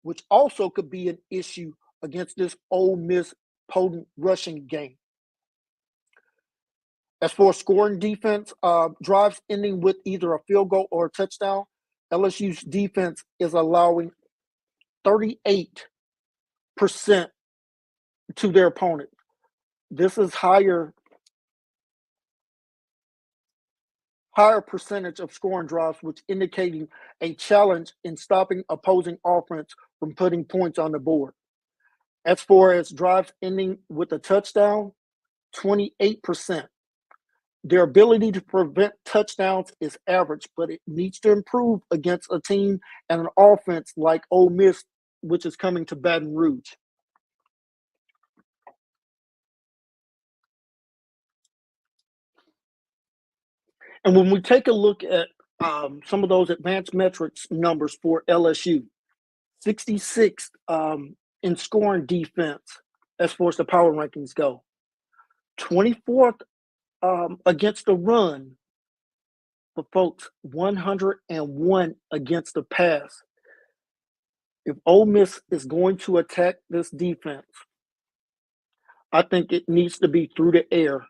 which also could be an issue against this Ole Miss potent rushing game. As for scoring defense, drives ending with either a field goal or a touchdown, LSU's defense is allowing 38% to their opponent. This is higher percentage of scoring drives, which indicating a challenge in stopping opposing offense from putting points on the board. As far as drives ending with a touchdown, 28%. Their ability to prevent touchdowns is average, but it needs to improve against a team and an offense like Ole Miss, which is coming to Baton Rouge. And when we take a look at some of those advanced metrics numbers for LSU, 66th in scoring defense as far as the power rankings go, 24th against the run, but folks, 101 against the pass. If Ole Miss is going to attack this defense, I think it needs to be through the air,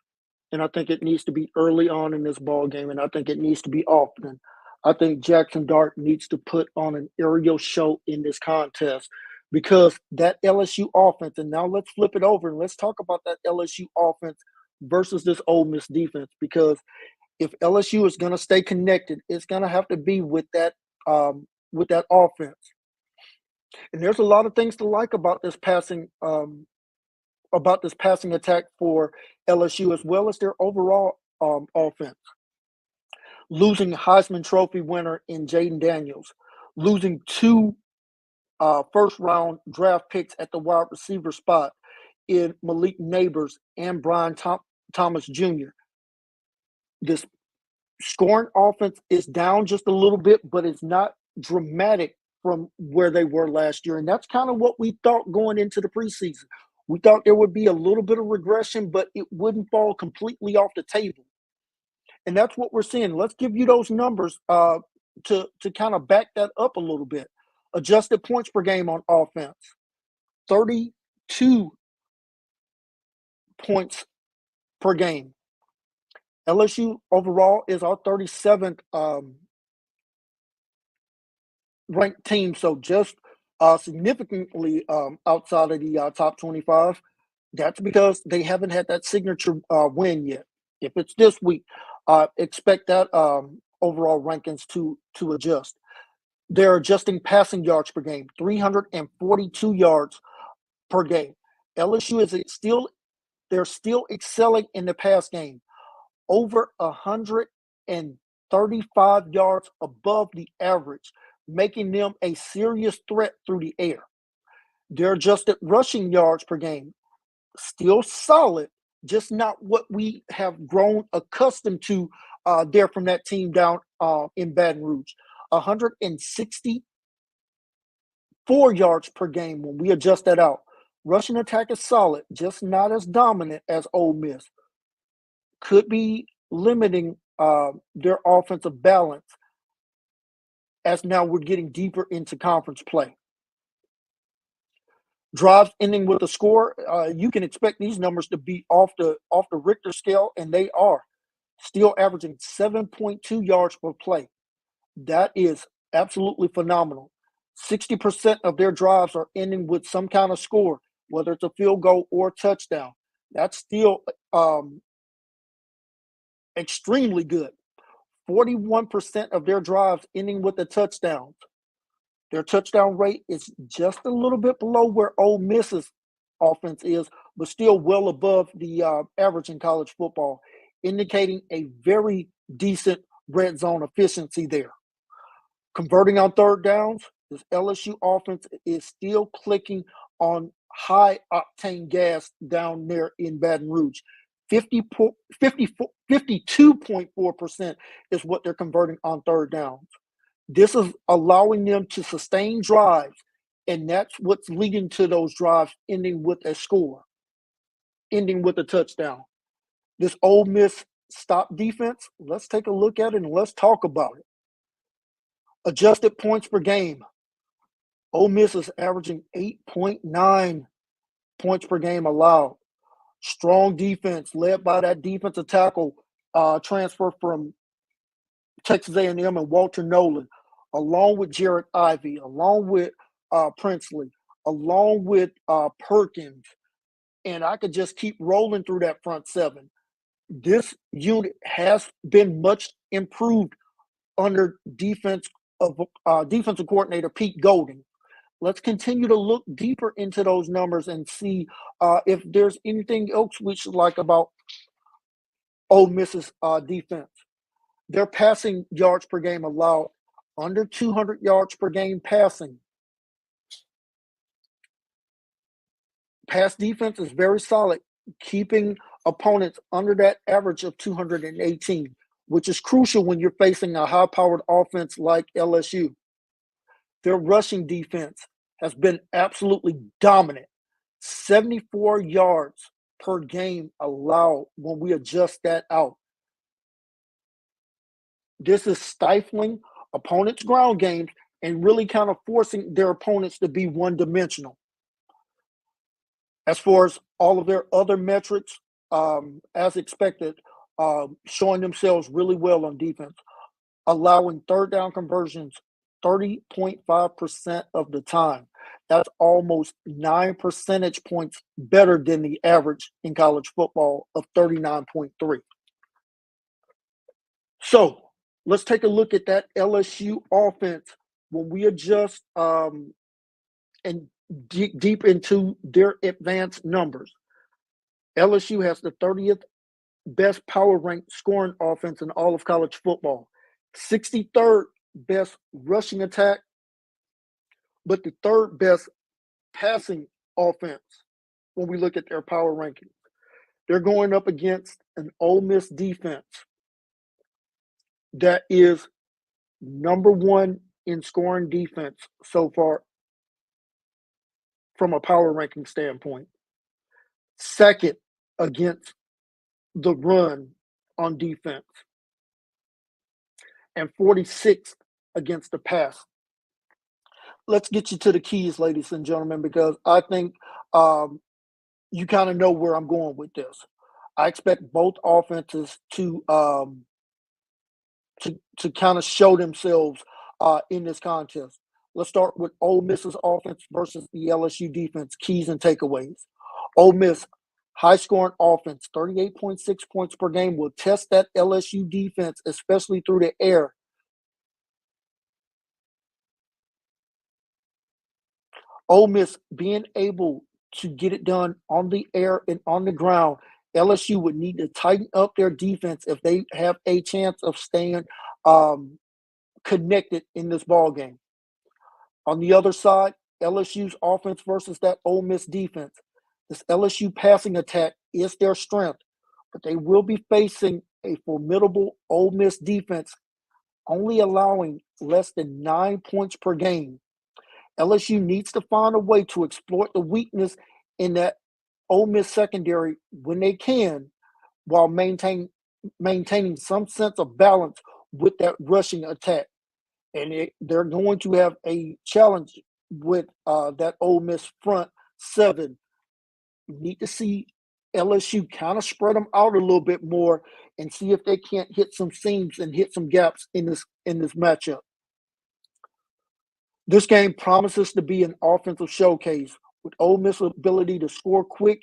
and I think it needs to be early on in this ball game, and I think it needs to be often. I think Jackson Dart needs to put on an aerial show in this contest because that LSU offense, and now let's flip it over and let's talk about that LSU offense versus this Ole Miss defense, because if LSU is going to stay connected, it's going to have to be with that offense. And there's a lot of things to like about this passing attack for LSU, as well as their overall offense. Losing Heisman Trophy winner in Jaden Daniels, losing two first-round draft picks at the wide receiver spot in Malik Neighbors and Brian Thomas Jr. This scoring offense is down just a little bit, but it's not dramatic from where they were last year. And that's kind of what we thought going into the preseason. We thought there would be a little bit of regression, but it wouldn't fall completely off the table. And that's what we're seeing. Let's give you those numbers to kind of back that up a little bit. Adjusted points per game on offense, 32 points per game. LSU overall is our 37th ranked team, so just significantly outside of the top 25. That's because they haven't had that signature win yet. If it's this week, expect that overall rankings to adjust. They're adjusting passing yards per game, 342 yards per game. LSU is they're still excelling in the pass game, over 135 yards above the average, making them a serious threat through the air. Their adjusted rushing yards per game, still solid, just not what we have grown accustomed to there from that team down in Baton Rouge. 164 yards per game when we adjust that out. Rushing attack is solid, just not as dominant as Ole Miss. Could be limiting their offensive balance as now we're getting deeper into conference play. Drives ending with a score, you can expect these numbers to be off the Richter scale, and they are. Still averaging 7.2 yards per play. That is absolutely phenomenal. 60% of their drives are ending with some kind of score, whether it's a field goal or a touchdown. That's still extremely good. 41% of their drives ending with a touchdown. Their touchdown rate is just a little bit below where Ole Miss's offense is, but still well above the average in college football, indicating a very decent red zone efficiency there. Converting on third downs, this LSU offense is still clicking on high octane gas down there in Baton Rouge. 52.4% is what they're converting on third downs. This is allowing them to sustain drives, and that's what's leading to those drives ending with a score, ending with a touchdown. This Ole Miss stop defense, let's take a look at it and let's talk about it. Adjusted points per game. Ole Miss is averaging 8.9 points per game allowed. Strong defense led by that defensive tackle transfer from Texas A&M and Walter Nolan, along with Jared Ivey, along with Princely, along with Perkins. And I could just keep rolling through that front seven. This unit has been much improved under defensive coordinator Pete Golding. Let's continue to look deeper into those numbers and see if there's anything else we should like about Ole Miss's defense. Their passing yards per game allowed under 200 yards per game passing. Pass defense is very solid, keeping opponents under that average of 218. which is crucial when you're facing a high-powered offense like LSU. Their rushing defense has been absolutely dominant. 74 yards per game allowed when we adjust that out. This is stifling opponents' ground games and really kind of forcing their opponents to be one-dimensional. As far as all of their other metrics, as expected, showing themselves really well on defense, allowing third down conversions 30.5% of the time. That's almost 9 percentage points better than the average in college football of 39.3. So let's take a look at that LSU offense when we adjust and deep into their advanced numbers. LSU has the 30th best power ranked scoring offense in all of college football, 63rd best rushing attack, but the third best passing offense when we look at their power rankings. They're going up against an Ole Miss defense that is number one in scoring defense so far from a power ranking standpoint. Second against the run on defense, and 46th against the pass. Let's get you to the keys, ladies and gentlemen, because I think you kind of know where I'm going with this. I expect both offenses to kind of show themselves in this contest. Let's start with Ole Miss's offense versus the LSU defense, keys and takeaways. Ole Miss, high-scoring offense, 38.6 points per game, will test that LSU defense, especially through the air. Ole Miss being able to get it done on the air and on the ground, LSU would need to tighten up their defense if they have a chance of staying connected in this ball game. On the other side, LSU's offense versus that Ole Miss defense. This LSU passing attack is their strength, but they will be facing a formidable Ole Miss defense, only allowing less than 9 points per game. LSU needs to find a way to exploit the weakness in that Ole Miss secondary when they can, while maintaining some sense of balance with that rushing attack. And they're going to have a challenge with that Ole Miss front seven. You need to see LSU kind of spread them out a little bit more and see if they can't hit some seams and hit some gaps in this matchup. This game promises to be an offensive showcase with Ole Miss ability to score quick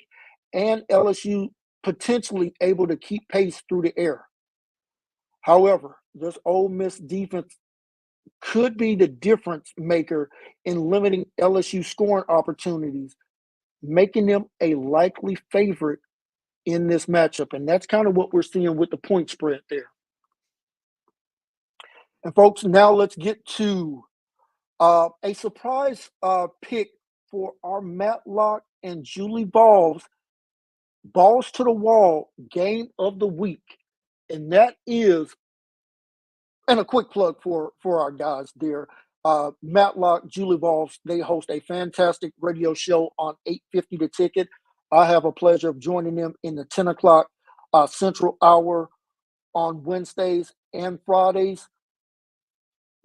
and LSU potentially able to keep pace through the air. However, this Ole Miss defense could be the difference maker in limiting LSU scoring opportunities, making them a likely favorite in this matchup. And that's kind of what we're seeing with the point spread there. And folks, now let's get to a surprise pick for our Matlock and Julie Balls to the Wall game of the week. And that is, and a quick plug for our guys there. Matlock, Julie Balls, they host a fantastic radio show on 850 The Ticket. I have a pleasure of joining them in the 10 o'clock Central Hour on Wednesdays and Fridays.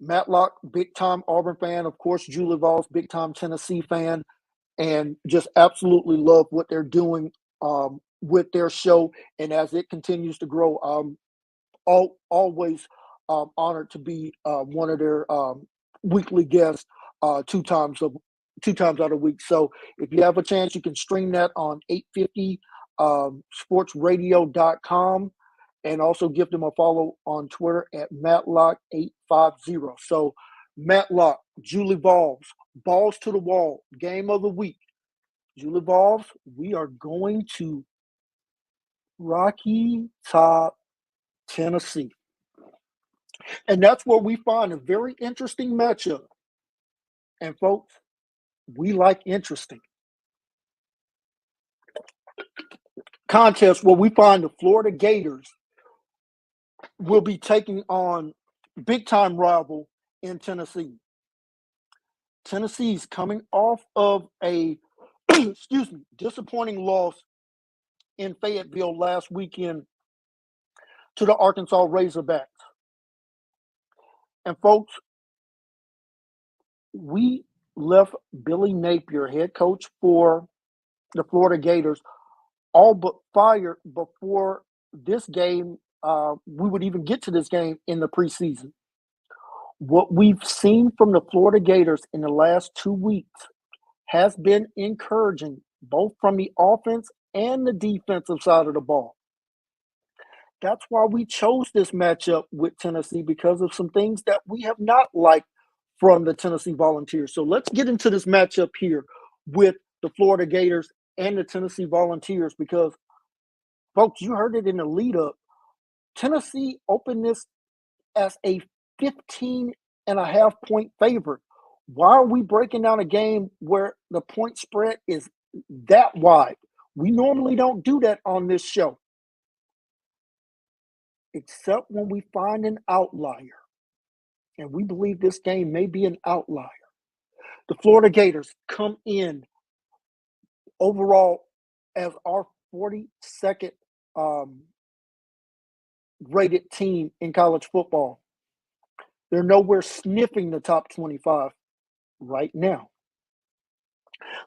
Matlock, big-time Auburn fan. Of course, Julie Balls, big-time Tennessee fan. And just absolutely love what they're doing with their show. And as it continues to grow, always honored to be one of their weekly guests two times out of the week. So if you have a chance, you can stream that on 850sportsradio.com and also give them a follow on Twitter at Matlock850. So Matlock, Julie Balls to the Wall, game of the week. Julie Balls, we are going to Rocky Top, Tennessee. And that's where we find a very interesting matchup. And folks, we like interesting. Contest where we find the Florida Gators will be taking on big-time rival in Tennessee. Tennessee's coming off of a excuse me, disappointing loss in Fayetteville last weekend to the Arkansas Razorbacks. And folks, we left Billy Napier, head coach for the Florida Gators, all but fired before this game. We would even get to this game in the preseason. What we've seen from the Florida Gators in the last 2 weeks has been encouraging, both from the offense and the defensive side of the ball. That's why we chose this matchup with Tennessee, because of some things that we have not liked from the Tennessee Volunteers. So let's get into this matchup here with the Florida Gators and the Tennessee Volunteers, because, folks, you heard it in the lead up. Tennessee opened this as a 15.5-point favorite. Why are we breaking down a game where the point spread is that wide? We normally don't do that on this show, except when we find an outlier. And we believe this game may be an outlier. The Florida Gators come in overall as our 42nd rated team in college football. They're nowhere sniffing the top 25 right now.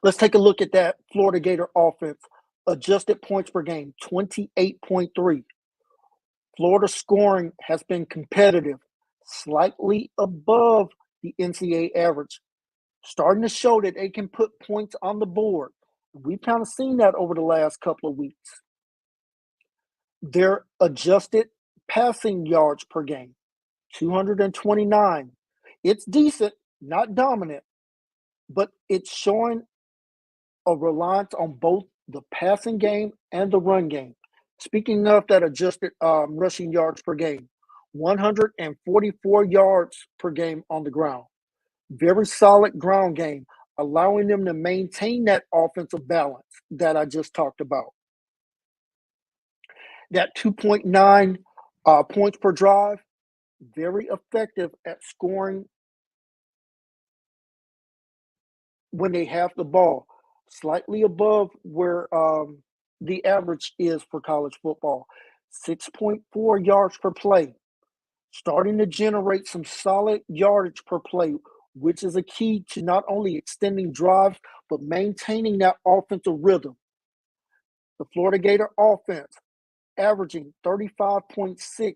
Let's take a look at that Florida Gator offense. Adjusted points per game, 28.3. Florida scoring has been competitive, slightly above the NCAA average, starting to show that they can put points on the board. We've kind of seen that over the last couple of weeks. Their adjusted passing yards per game, 229. It's decent, not dominant, but it's showing a reliance on both the passing game and the run game. Speaking of that adjusted rushing yards per game, 144 yards per game on the ground. Very solid ground game, allowing them to maintain that offensive balance that I just talked about. That 2.9 points per drive, very effective at scoring when they have the ball, slightly above where the average is for college football. 6.4 yards per play, starting to generate some solid yardage per play, which is a key to not only extending drives, but maintaining that offensive rhythm. The Florida Gator offense averaging 35.6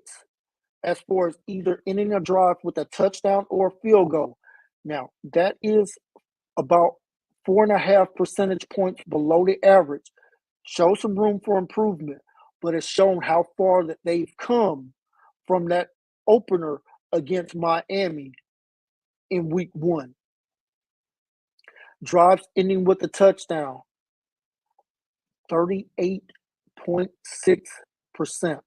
as far as either ending a drive with a touchdown or a field goal. Now, that is about 4.5 percentage points below the average. Shows some room for improvement, but it's shown how far that they've come from that opener against Miami in week 1. Drives ending with a touchdown, 38.6%.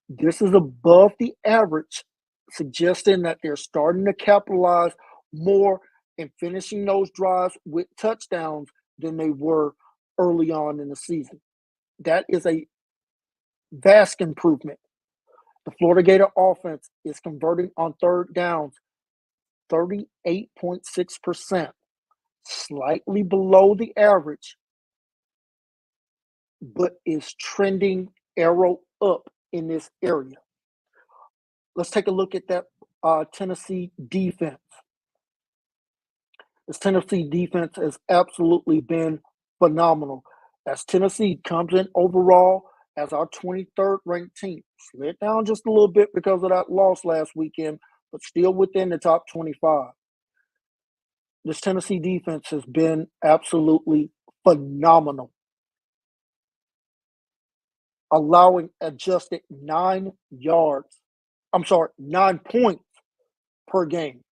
This is above the average, suggesting that they're starting to capitalize more and finishing those drives with touchdowns than they were early on in the season. That is a vast improvement. The Florida Gator offense is converting on third downs 38.6%, slightly below the average, but is trending arrow up in this area. Let's take a look at that Tennessee defense. This Tennessee defense has absolutely been phenomenal, as Tennessee comes in overall as our 23rd ranked team. Slid down just a little bit because of that loss last weekend, but still within the top 25. This Tennessee defense has been absolutely phenomenal, allowing adjusted 9 points per game.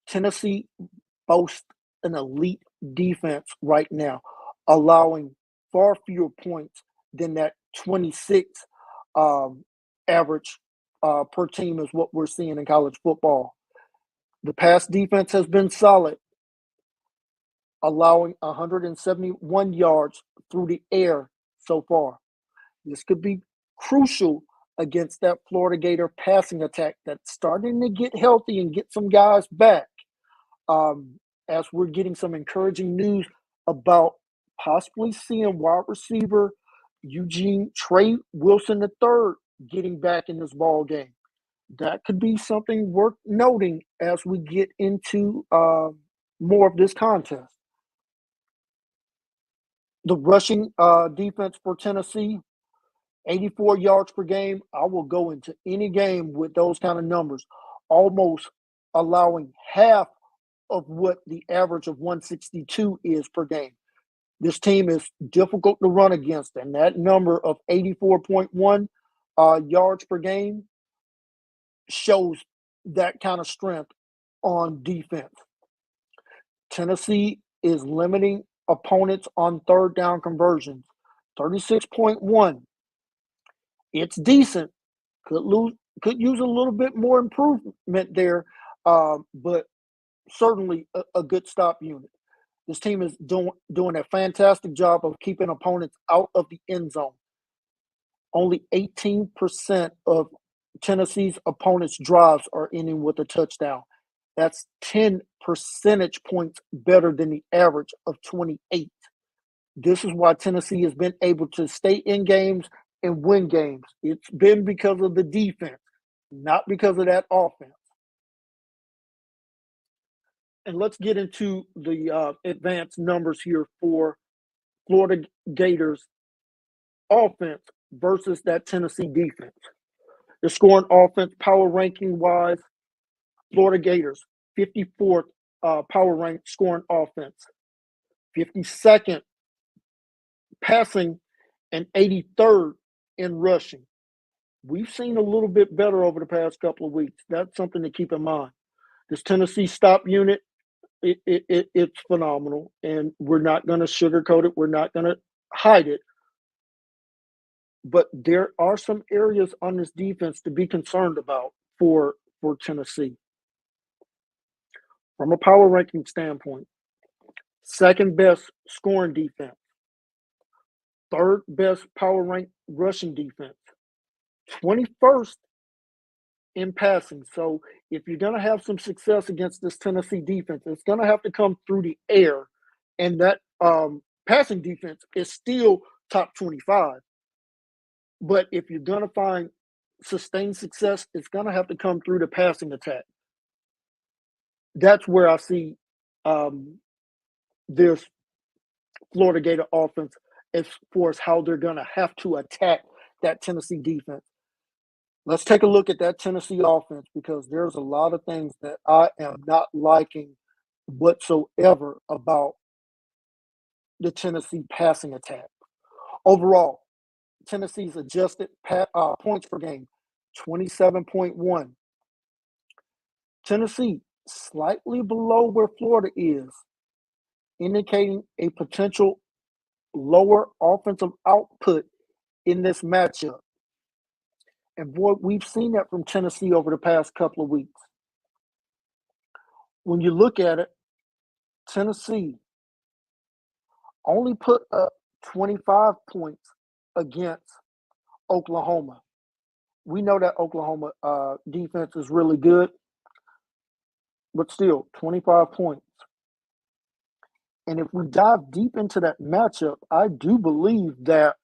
Tennessee boasts an elite defense right now, allowing far fewer points than that 26 average per team is what we're seeing in college football. The pass defense has been solid, allowing 171 yards through the air so far. This could be crucial against that Florida Gator passing attack that's starting to get healthy and get some guys back. As we're getting some encouraging news about possibly seeing wide receiver Eugene Trey Wilson III getting back in this ball game. That could be something worth noting as we get into more of this contest. The rushing defense for Tennessee, 84 yards per game. I will go into any game with those kind of numbers, almost allowing half of what the average of 162 is per game. This team is difficult to run against, and that number of 84.1 yards per game shows that kind of strength on defense. Tennessee is limiting opponents on third down conversions, 36.1. It's decent. Could use a little bit more improvement there, but certainly a good stop unit. This team is doing a fantastic job of keeping opponents out of the end zone. Only 18% of Tennessee's opponents' drives are ending with a touchdown. That's 10 percentage points better than the average of 28. This is why Tennessee has been able to stay in games and win games. It's been because of the defense, not because of that offense. And let's get into the advanced numbers here for Florida Gators offense versus that Tennessee defense. The scoring offense power ranking wise, Florida Gators, 54th power rank scoring offense, 52nd passing, and 83rd in rushing. We've seen a little bit better over the past couple of weeks. That's something to keep in mind. This Tennessee stop unit, it's phenomenal, and we're not going to sugarcoat it. We're not going to hide it. But there are some areas on this defense to be concerned about for Tennessee. From a power ranking standpoint, second best scoring defense, third best power rank rushing defense, 21st in passing. So if you're going to have some success against this Tennessee defense, it's going to have to come through the air. And that passing defense is still top 25. But if you're going to find sustained success, it's going to have to come through the passing attack. That's where I see this Florida Gator offense as far as how they're going to have to attack that Tennessee defense. Let's take a look at that Tennessee offense, because there's a lot of things that I am not liking whatsoever about the Tennessee passing attack. Overall, Tennessee's adjusted points per game, 27.1. Tennessee, slightly below where Florida is, indicating a potential lower offensive output in this matchup. And boy, we've seen that from Tennessee over the past couple of weeks. When you look at it, Tennessee only put up 25 points against Oklahoma. We know that Oklahoma defense is really good, but still, 25 points. And if we dive deep into that matchup, I do believe that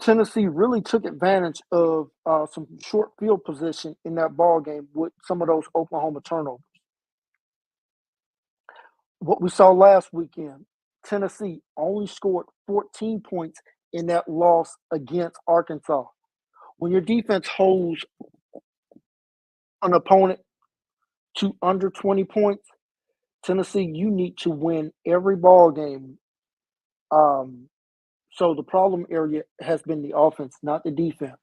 Tennessee really took advantage of some short field position in that ball game with some of those Oklahoma turnovers. What we saw last weekend, Tennessee only scored 14 points in that loss against Arkansas. When your defense holds an opponent to under 20 points, Tennessee, you need to win every ball game. So the problem area has been the offense, not the defense.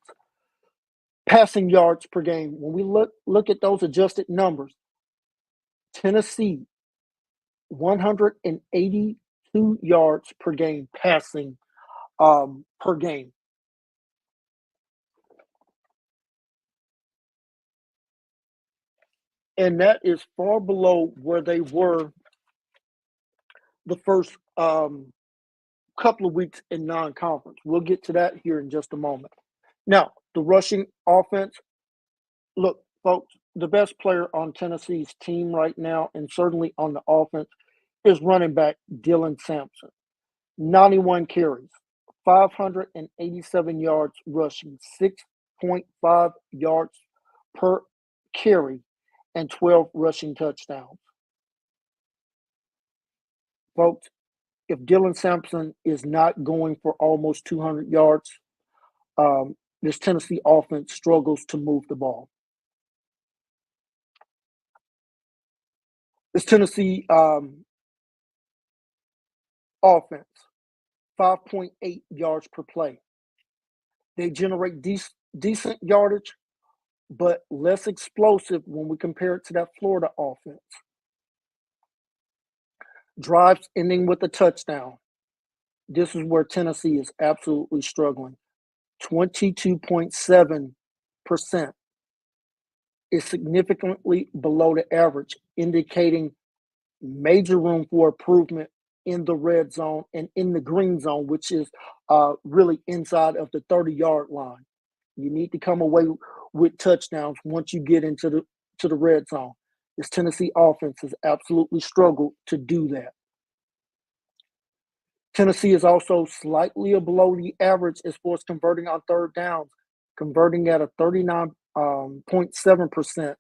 Passing yards per game. When we look at those adjusted numbers, Tennessee, 182 yards per game passing per game. And that is far below where they were the first couple of weeks in non-conference. We'll get to that here in just a moment. Now, the rushing offense. Look, folks, the best player on Tennessee's team right now, and certainly on the offense, is running back Dylan Sampson. 91 carries, 587 yards rushing, 6.5 yards per carry, and 12 rushing touchdowns. Folks, if Dylan Sampson is not going for almost 200 yards, this Tennessee offense struggles to move the ball. This Tennessee offense, 5.8 yards per play. They generate decent yardage, but less explosive when we compare it to that Florida offense. Drives ending with a touchdown. This is where Tennessee is absolutely struggling. 22.7% is significantly below the average, indicating major room for improvement in the red zone and in the green zone, which is really inside of the 30-yard line. You need to come away with touchdowns once you get into the red zone. This Tennessee offense has absolutely struggled to do that. Tennessee is also slightly below the average as far as converting on third downs, converting at a 39.7%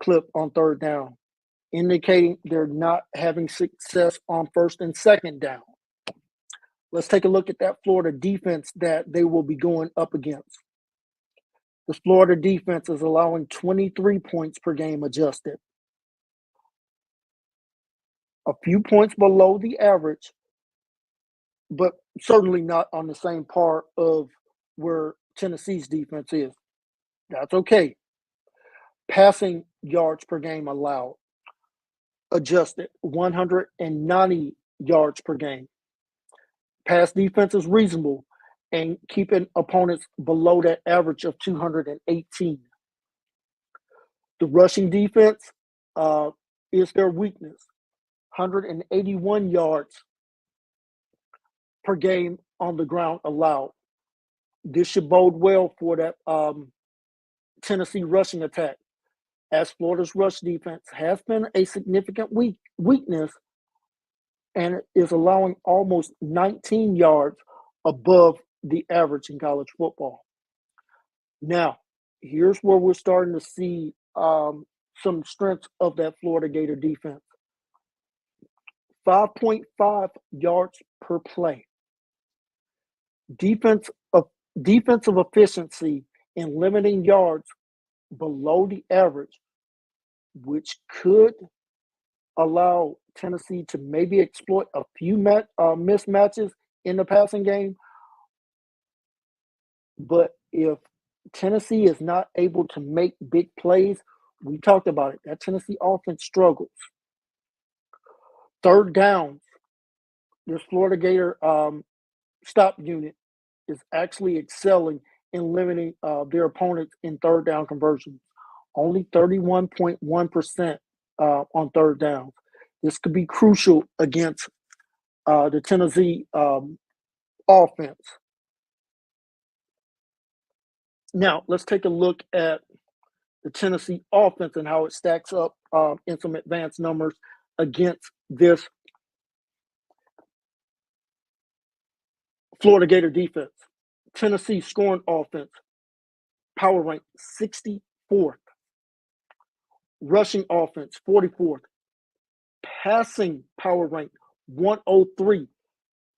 clip on third down, indicating they're not having success on first and second down. Let's take a look at that Florida defense that they will be going up against. The Florida defense is allowing 23 points per game adjusted, a few points below the average, but certainly not on the same par of where Tennessee's defense is. That's okay. Passing yards per game allowed, adjusted, 190 yards per game. Pass defense is reasonable and keeping opponents below that average of 218. The rushing defense is their weakness, 181 yards per game on the ground allowed. This should bode well for that Tennessee rushing attack, as Florida's rush defense has been a significant weakness and is allowing almost 19 yards above the average in college football. Now, here's where we're starting to see some strengths of that Florida Gator defense. 5.5 yards per play. Defensive efficiency in limiting yards below the average, which could allow Tennessee to maybe exploit a few mismatches in the passing game. But if Tennessee is not able to make big plays, we talked about it, that Tennessee offense struggles. Third downs, this Florida Gator stop unit is actually excelling in limiting their opponents in third down conversions. Only 31.1% on third downs. This could be crucial against the Tennessee offense. Now, let's take a look at the Tennessee offense and how it stacks up in some advanced numbers against this Florida Gator defense. Tennessee scoring offense, power rank 64th. Rushing offense, 44th. Passing power rank, 103.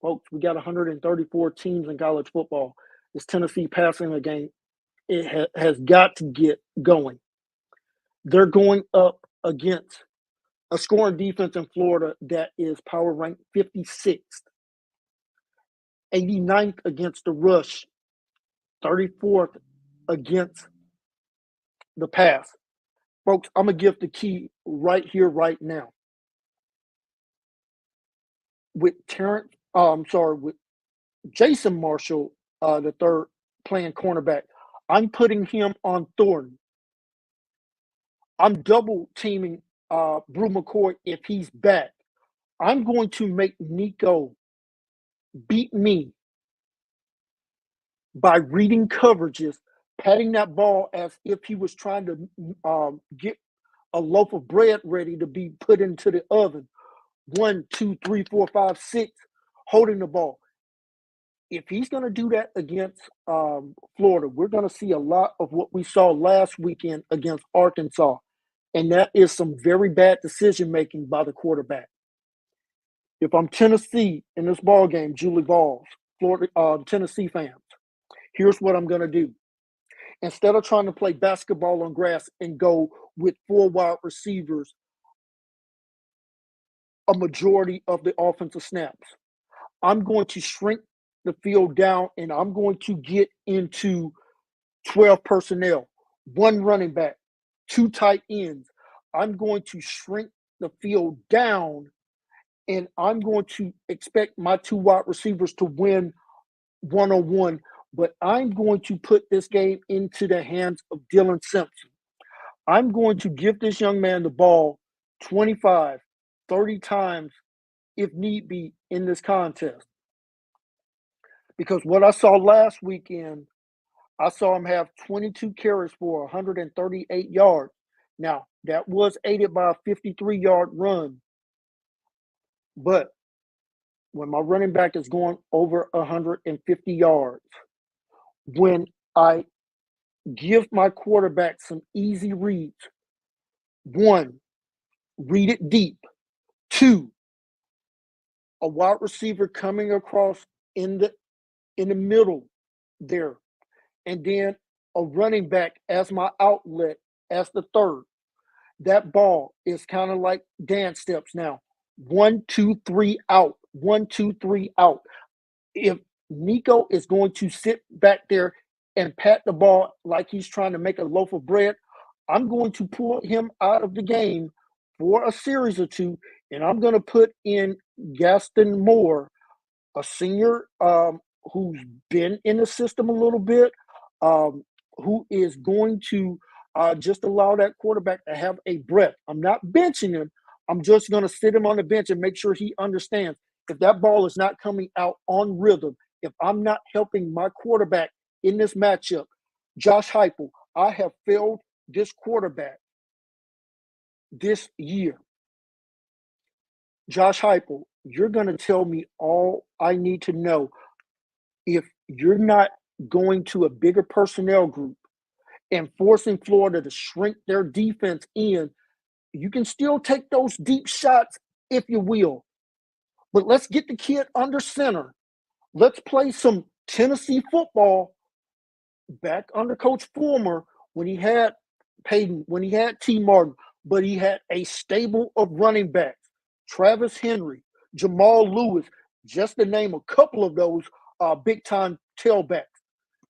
Folks, we got 134 teams in college football. This Tennessee passing game, it has got to get going. They're going up against a scoring defense in Florida that is power rank 56th. 89th against the rush, 34th against the pass. Folks, I'm going to give the key right here, right now. With with Jason Marshall, the third playing cornerback, I'm putting him on Thornton. I'm double teaming Brew McCoy if he's back. I'm going to make Nico beat me by reading coverages, patting that ball as if he was trying to get a loaf of bread ready to be put into the oven. 1, 2, 3, 4, 5, 6, holding the ball. If he's going to do that against Florida, we're going to see a lot of what we saw last weekend against Arkansas, and that is some very bad decision making by the quarterback. If I'm Tennessee in this ball game, Julie Vols, Florida, Tennessee fans, here's what I'm going to do. Instead of trying to play basketball on grass and go with 4 wide receivers a majority of the offensive snaps, I'm going to shrink the field down and I'm going to get into 12 personnel, 1 running back, 2 tight ends. I'm going to shrink the field down and I'm going to expect my 2 wide receivers to win one-on-one, but I'm going to put this game into the hands of Dylan Simpson. I'm going to give this young man the ball 25, 30 times if need be in this contest. Because what I saw last weekend, I saw him have 22 carries for 138 yards. Now, that was aided by a 53-yard run. But when my running back is going over 150 yards, when I give my quarterback some easy reads, 1, read it deep. 2, a wide receiver coming across in the middle there, and then a running back as my outlet as the third. That ball is kind of like dance steps now. 1, 2, 3 out. 1, 2, 3 out. If Nico is going to sit back there and pat the ball like he's trying to make a loaf of bread, I'm going to pull him out of the game for a series or 2, and I'm going to put in Gaston Moore, a senior who's been in the system a little bit, who is going to just allow that quarterback to have a breath. I'm not benching him. I'm just going to sit him on the bench and make sure he understands if that ball is not coming out on rhythm, if I'm not helping my quarterback in this matchup, Josh Heupel, I have failed this quarterback this year. Josh Heupel, you're going to tell me all I need to know. If you're not going to a bigger personnel group and forcing Florida to shrink their defense in, you can still take those deep shots if you will. But let's get the kid under center. Let's play some Tennessee football back under Coach Fulmer when he had Peyton, when he had T. Martin, but he had a stable of running backs. Travis Henry, Jamal Lewis, just to name a couple of those big-time tailbacks.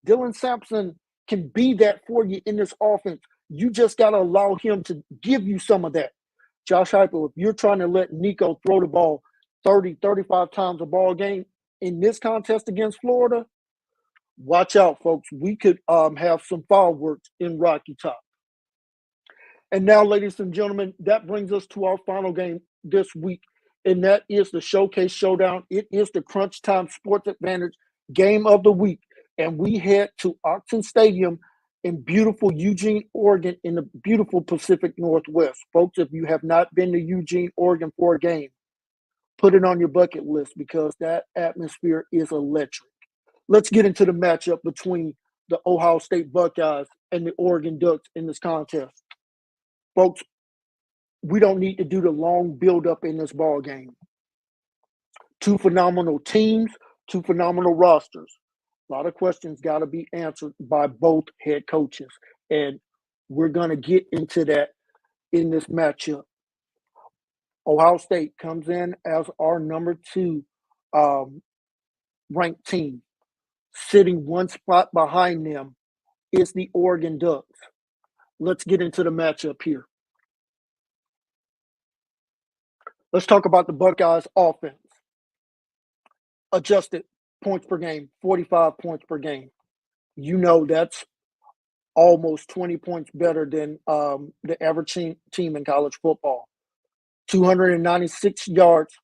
Dylan Sampson can be that for you in this offense. You just got to allow him to give you some of that. Josh Heupel, if you're trying to let Nico throw the ball 30, 35 times a ball game in this contest against Florida, watch out, folks. We could have some fireworks in Rocky Top. And now, ladies and gentlemen, that brings us to our final game this week, and that is the Showcase Showdown. It is the Crunch Time Sports Advantage game of the week, and we head to Autzen Stadium in beautiful Eugene, Oregon, in the beautiful Pacific Northwest. Folks, if you have not been to Eugene, Oregon for a game, put it on your bucket list because that atmosphere is electric. Let's get into the matchup between the Ohio State Buckeyes and the Oregon Ducks in this contest. Folks, we don't need to do the long build-up in this ball game. 2 phenomenal teams, 2 phenomenal rosters. A lot of questions got to be answered by both head coaches, and we're going to get into that in this matchup. Ohio State comes in as our number 2 ranked team. Sitting 1 spot behind them is the Oregon Ducks. Let's get into the matchup here. Let's talk about the Buckeyes offense. Adjusted points per game, 45 points per game. You know that's almost 20 points better than the average team in college football. 296 yards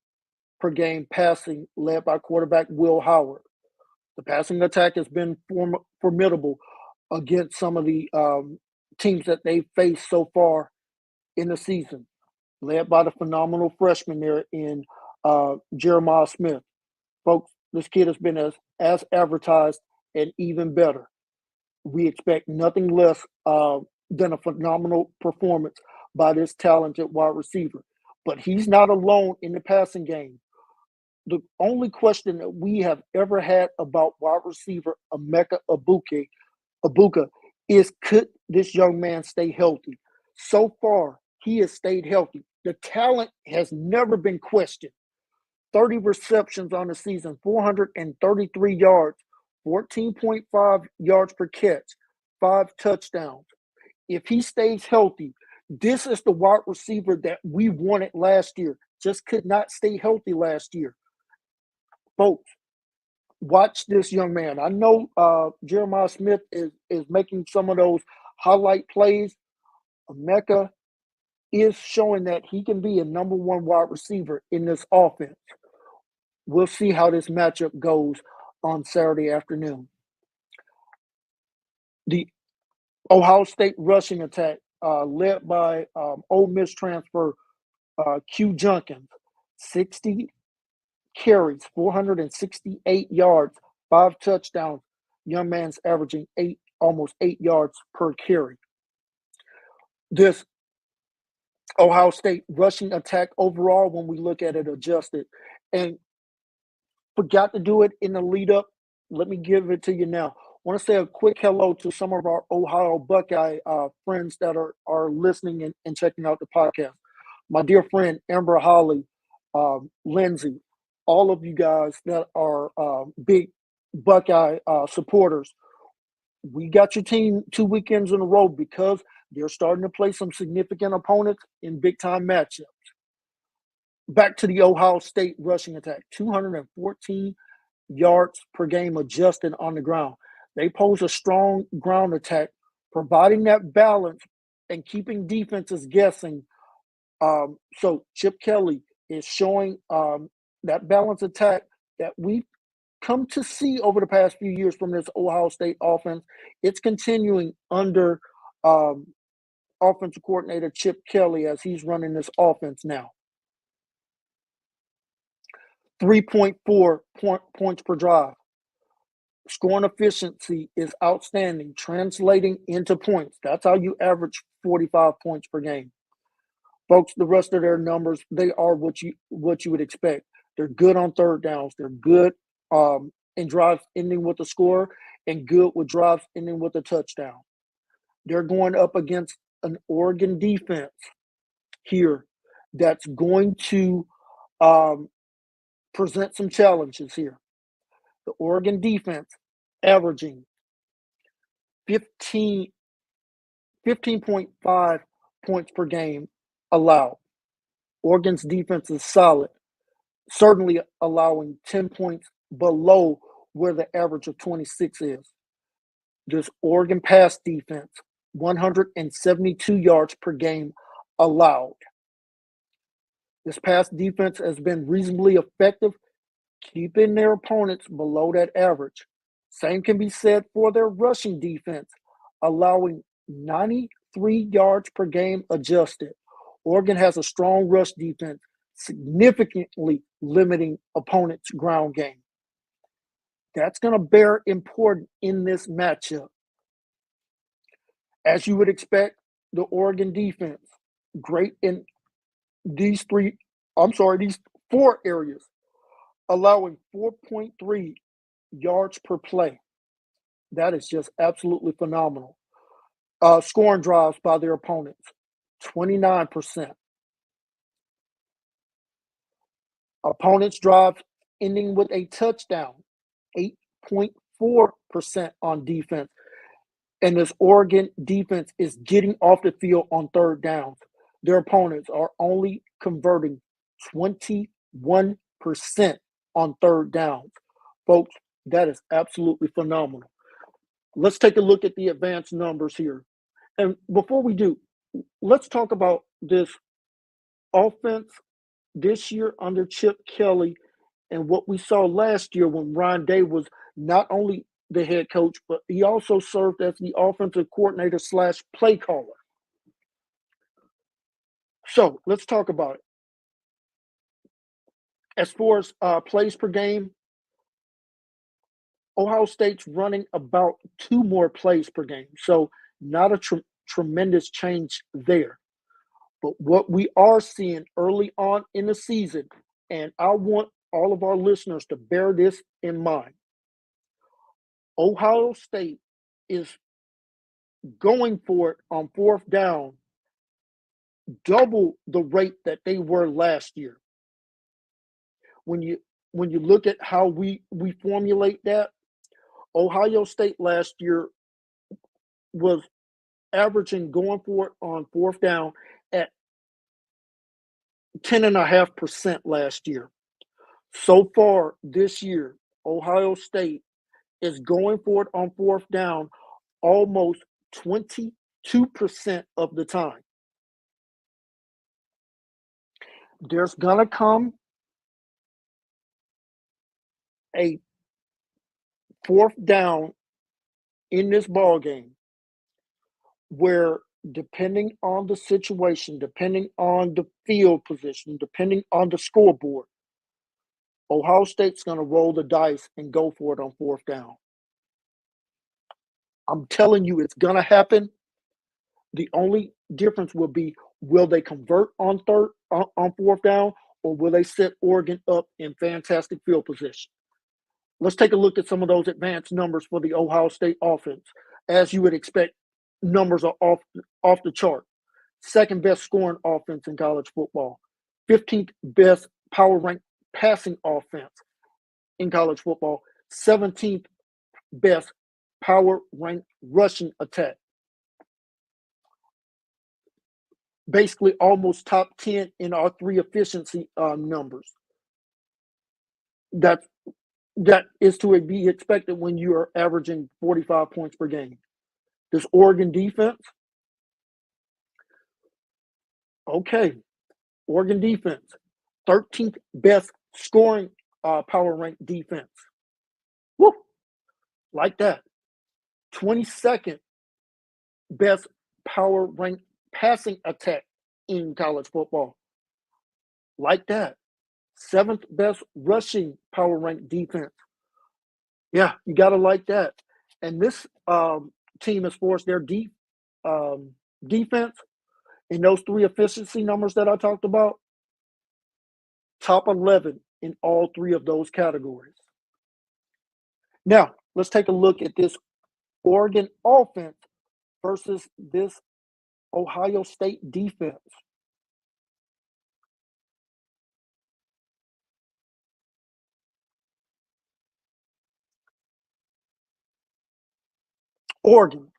per game passing, led by quarterback Will Howard. The passing attack has been formidable against some of the teams that they've faced so far in the season, led by the phenomenal freshman there in Jeremiah Smith. Folks, this kid has been as advertised and even better. We expect nothing less than a phenomenal performance by this talented wide receiver. But he's not alone in the passing game. The only question that we have ever had about wide receiver Emeka Abuka is, could this young man stay healthy? So far, he has stayed healthy. The talent has never been questioned. 30 receptions on the season, 433 yards, 14.5 yards per catch, 5 touchdowns. If he stays healthy, this is the wide receiver that we wanted last year, just could not stay healthy last year. Folks, watch this young man. I know Jeremiah Smith is making some of those highlight plays. Emeka is showing that he can be a number one wide receiver in this offense. We'll see how this matchup goes on Saturday afternoon. The Ohio State rushing attack, led by Ole Miss transfer Q Junkins, 60 carries, 468 yards, 5 touchdowns. Young man's averaging almost 8 yards per carry. This Ohio State rushing attack overall, when we look at it adjusted, and forgot to do it in the lead up. Let me give it to you now. I want to say a quick hello to some of our Ohio Buckeye friends that are listening and checking out the podcast. My dear friend Amber Holly, Lindsay, all of you guys that are big Buckeye supporters. We got your team 2 weekends in a row because they're starting to play some significant opponents in big-time matchups. Back to the Ohio State rushing attack, 214 yards per game adjusted on the ground. They pose a strong ground attack, providing that balance and keeping defenses guessing. So Chip Kelly is showing that balance attack that we've come to see over the past few years from this Ohio State offense. It's continuing under offensive coordinator Chip Kelly as he's running this offense now. 3.4 points per drive. Scoring efficiency is outstanding, translating into points. That's how you average 45 points per game. Folks, the rest of their numbers, they are what you would expect. They're good on third downs. They're good in drives ending with a score and good with drives ending with a touchdown. They're going up against an Oregon defense here that's going to present some challenges here. The Oregon defense averaging 15.5 points per game allowed. Oregon's defense is solid, certainly allowing 10 points below where the average of 26 is. This Oregon pass defense, 172 yards per game allowed. This pass defense has been reasonably effective, keeping their opponents below that average. Same can be said for their rushing defense, allowing 93 yards per game adjusted. Oregon has a strong rush defense, significantly limiting opponents' ground game. That's going to bear important in this matchup. As you would expect, the Oregon defense, great in these 4 areas, allowing 4.3 yards per play. That is just absolutely phenomenal. Scoring drives by their opponents, 29%. Opponents' drives ending with a touchdown, 8.4% on defense. And this Oregon defense is getting off the field on third downs. Their opponents are only converting 21% on third downs. Folks, that is absolutely phenomenal. Let's take a look at the advanced numbers here. And before we do, let's talk about this offense this year under Chip Kelly and what we saw last year when Ryan Day was not only the head coach, but he also served as the offensive coordinator slash play caller. So let's talk about it. As far as plays per game, Ohio State's running about 2 more plays per game. So not a tremendous change there. But what we are seeing early on in the season, and I want all of our listeners to bear this in mind, Ohio State is going for it on fourth down double the rate that they were last year. When you look at how we formulate that, Ohio State last year was averaging going for it on fourth down at 10.5% last year. So far this year, Ohio State is going for it on fourth down almost 22% of the time. There's going to come a fourth down in this ball game where, depending on the situation, depending on the field position, depending on the scoreboard, Ohio State's going to roll the dice and go for it on fourth down. I'm telling you, it's going to happen. The only difference will be, will they convert on fourth down, or will they set Oregon up in fantastic field position? Let's take a look at some of those advanced numbers for the Ohio State offense. As you would expect, numbers are off the chart. Second best scoring offense in college football. 15th best power ranked passing offense in college football. 17th best power ranked rushing attack. Basically almost top 10 in our 3 efficiency numbers. That is to be expected when you are averaging 45 points per game. This Oregon defense, okay, Oregon defense, 13th best scoring power ranked defense. Woo, like that. 22nd best power ranked passing attack in college football. Like that. 7th best rushing power ranked defense. Yeah, you got to like that. And this team, as far as their defense, in those 3 efficiency numbers that I talked about, top 11 in all 3 of those categories. Now, let's take a look at this Oregon offense versus this Ohio State defense. Oregon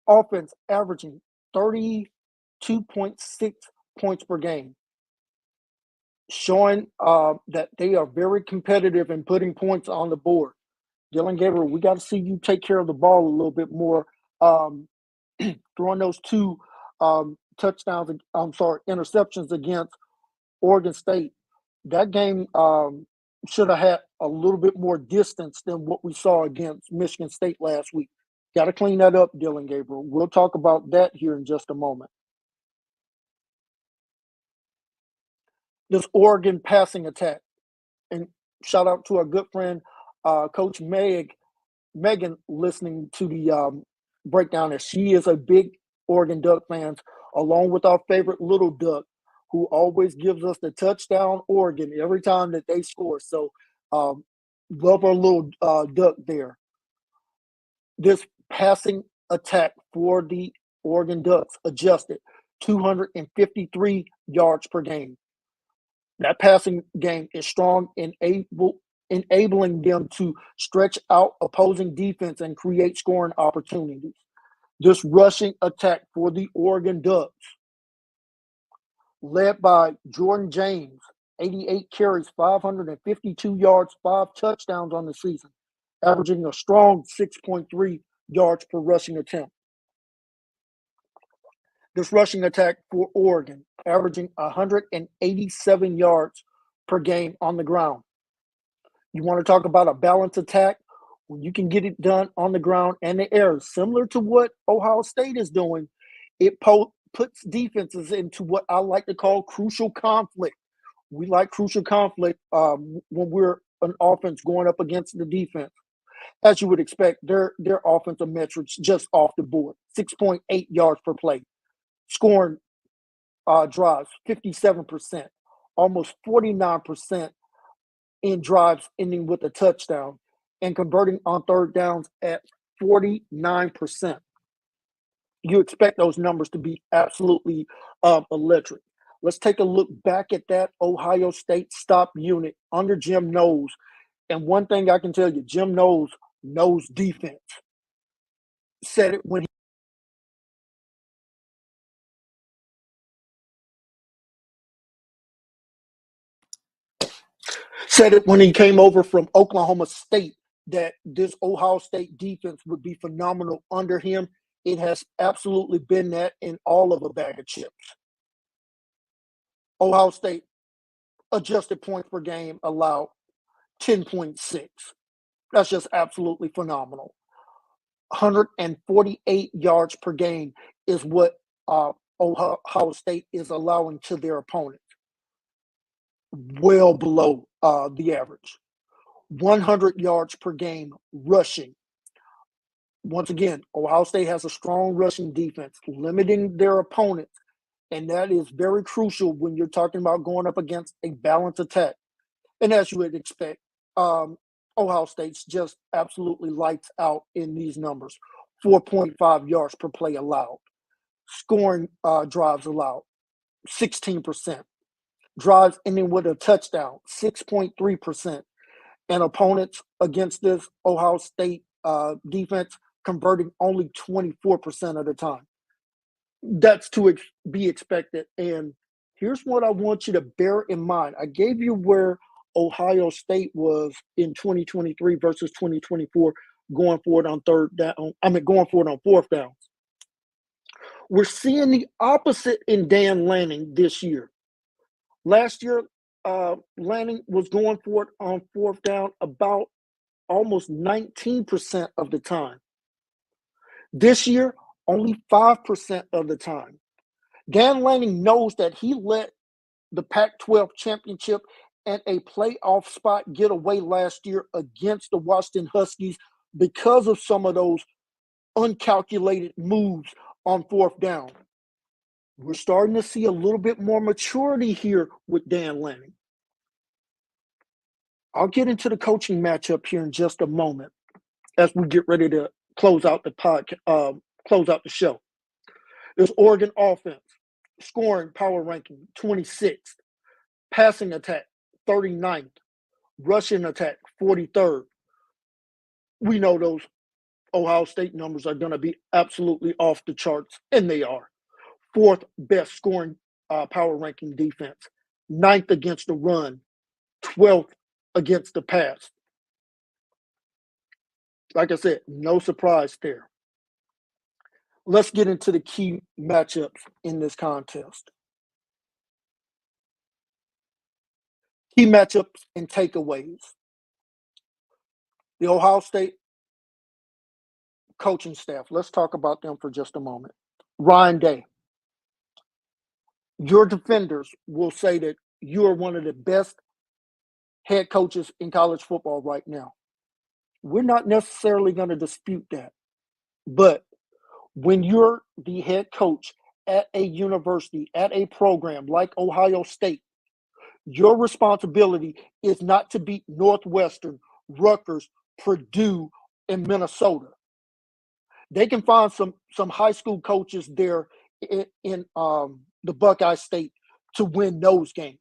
offense averaging 32.6 points per game, showing that they are very competitive in putting points on the board. Dylan Gabriel, we got to see you take care of the ball a little bit more. Throwing those 2 interceptions against Oregon State. That game should have had a little bit more distance than what we saw against Michigan State last week. Got to clean that up, Dylan Gabriel. We'll talk about that here in just a moment. This Oregon passing attack. And shout out to our good friend, Coach Megan, listening to the breakdown, as she is a big Oregon Duck fan, along with our favorite little duck, who always gives us the touchdown Oregon every time that they score. So love our little duck there. This passing attack for the Oregon Ducks adjusted 253 yards per game. That passing game is strong and enabling them to stretch out opposing defense and create scoring opportunities. This rushing attack for the Oregon Ducks, led by Jordan James, 88 carries, 552 yards, 5 touchdowns on the season, averaging a strong 6.3 yards per rushing attempt. This rushing attack for Oregon, averaging 187 yards per game on the ground. You want to talk about a balanced attack? When you can get it done on the ground and the air, similar to what Ohio State is doing, it puts defenses into what I like to call crucial conflict. We like crucial conflict when we're an offense going up against the defense. As you would expect, their offensive metrics just off the board: 6.8 yards per play, scoring drives 57%, almost 49% in drives ending with a touchdown, and converting on third downs at 49%. You expect those numbers to be absolutely electric. Let's take a look back at that Ohio State stop unit under Jim Knowles. And one thing I can tell you, Jim Knowles knows defense. Said it when he came over from Oklahoma State, that this Ohio State defense would be phenomenal under him. It has absolutely been that in all of a bag of chips. Ohio State adjusted points per game allowed 10.6. That's just absolutely phenomenal. 148 yards per game is what Ohio State is allowing to their opponents. Well below the average. 100 yards per game rushing. Once again, Ohio State has a strong rushing defense, limiting their opponents, and that is very crucial when you're talking about going up against a balanced attack. And as you would expect, Ohio State's just absolutely lights out in these numbers. 4.5 yards per play allowed. Scoring drives allowed, 16%. Drives ending with a touchdown, 6.3%. And opponents against this Ohio State defense converting only 24% of the time. That's to be expected. And here's what I want you to bear in mind. I gave you where Ohio State was in 2023 versus 2024 going for it on fourth downs. We're seeing the opposite in Dan Lanning this year. Last year, Lanning was going for it on fourth down about almost 19% of the time. This year, only 5% of the time. Dan Lanning knows that he let the Pac-12 championship and a playoff spot get away last year against the Washington Huskies because of some of those uncalculated moves on fourth down. We're starting to see a little bit more maturity here with Dan Lanning. I'll get into the coaching matchup here in just a moment as we get ready to close out the show. There's Oregon offense, scoring power ranking 26th, passing attack 39th, rushing attack 43rd. We know those Ohio State numbers are going to be absolutely off the charts, and they are. Fourth best scoring power ranking defense, 9th against the run, 12th against the pass. Like I said, no surprise there. Let's get into the key matchups in this contest. Key matchups and takeaways. The Ohio State coaching staff, let's talk about them for just a moment. Ryan Day. Your defenders will say that you are one of the best head coaches in college football right now. We're not necessarily going to dispute that. But when you're the head coach at a university, at a program like Ohio State, your responsibility is not to beat Northwestern, Rutgers, Purdue, and Minnesota. They can find some high school coaches there in the Buckeye State to win those games.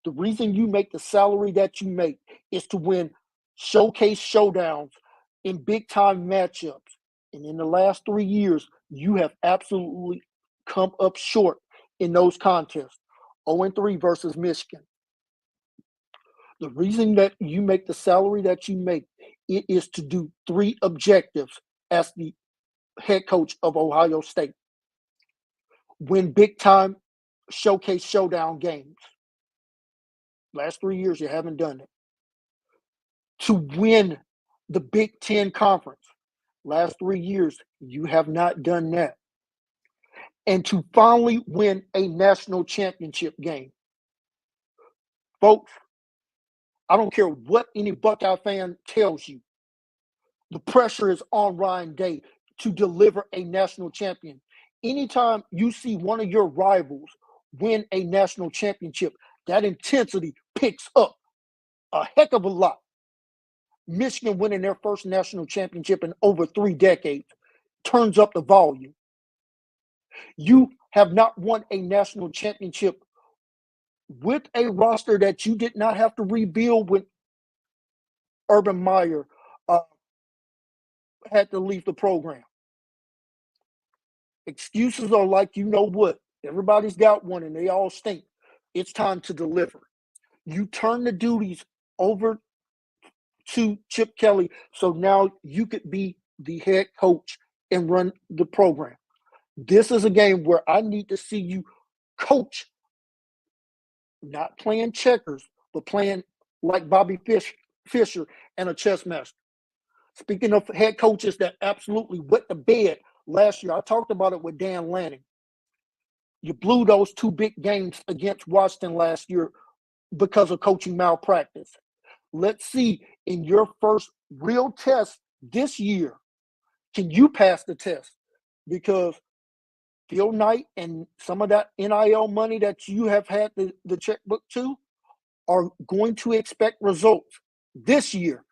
The reason you make the salary that you make is to win showcase showdowns in big-time matchups. And in the last 3 years, you have absolutely come up short in those contests. 0-3 versus Michigan. The reason that you make the salary that you make, it is to do 3 objectives as the head coach of Ohio State. win big time showcase showdown games. Last 3 years, you haven't done it. To win the Big Ten Conference. Last 3 years, you have not done that. And to finally win a national championship game. Folks, I don't care what any Buckeye fan tells you. The pressure is on Ryan Day to deliver a national champion. Anytime you see one of your rivals win a national championship, that intensity picks up a heck of a lot. Michigan winning their first national championship in over 3 decades turns up the volume. You have not won a national championship with a roster that you did not have to rebuild when Urban Meyer had to leave the program. Excuses are like, you know what? Everybody's got one and they all stink. It's time to deliver. You turn the duties over to Chip Kelly so now you could be the head coach and run the program. This is a game where I need to see you coach, not playing checkers, but playing like Bobby Fischer and a chess master. Speaking of head coaches that absolutely wet the bed last year, I talked about it with Dan Lanning. You blew those 2 big games against Washington last year because of coaching malpractice. Let's see, in your first real test this year, can you pass the test? Because Phil Knight and some of that NIL money that you have had the checkbook to are going to expect results this year,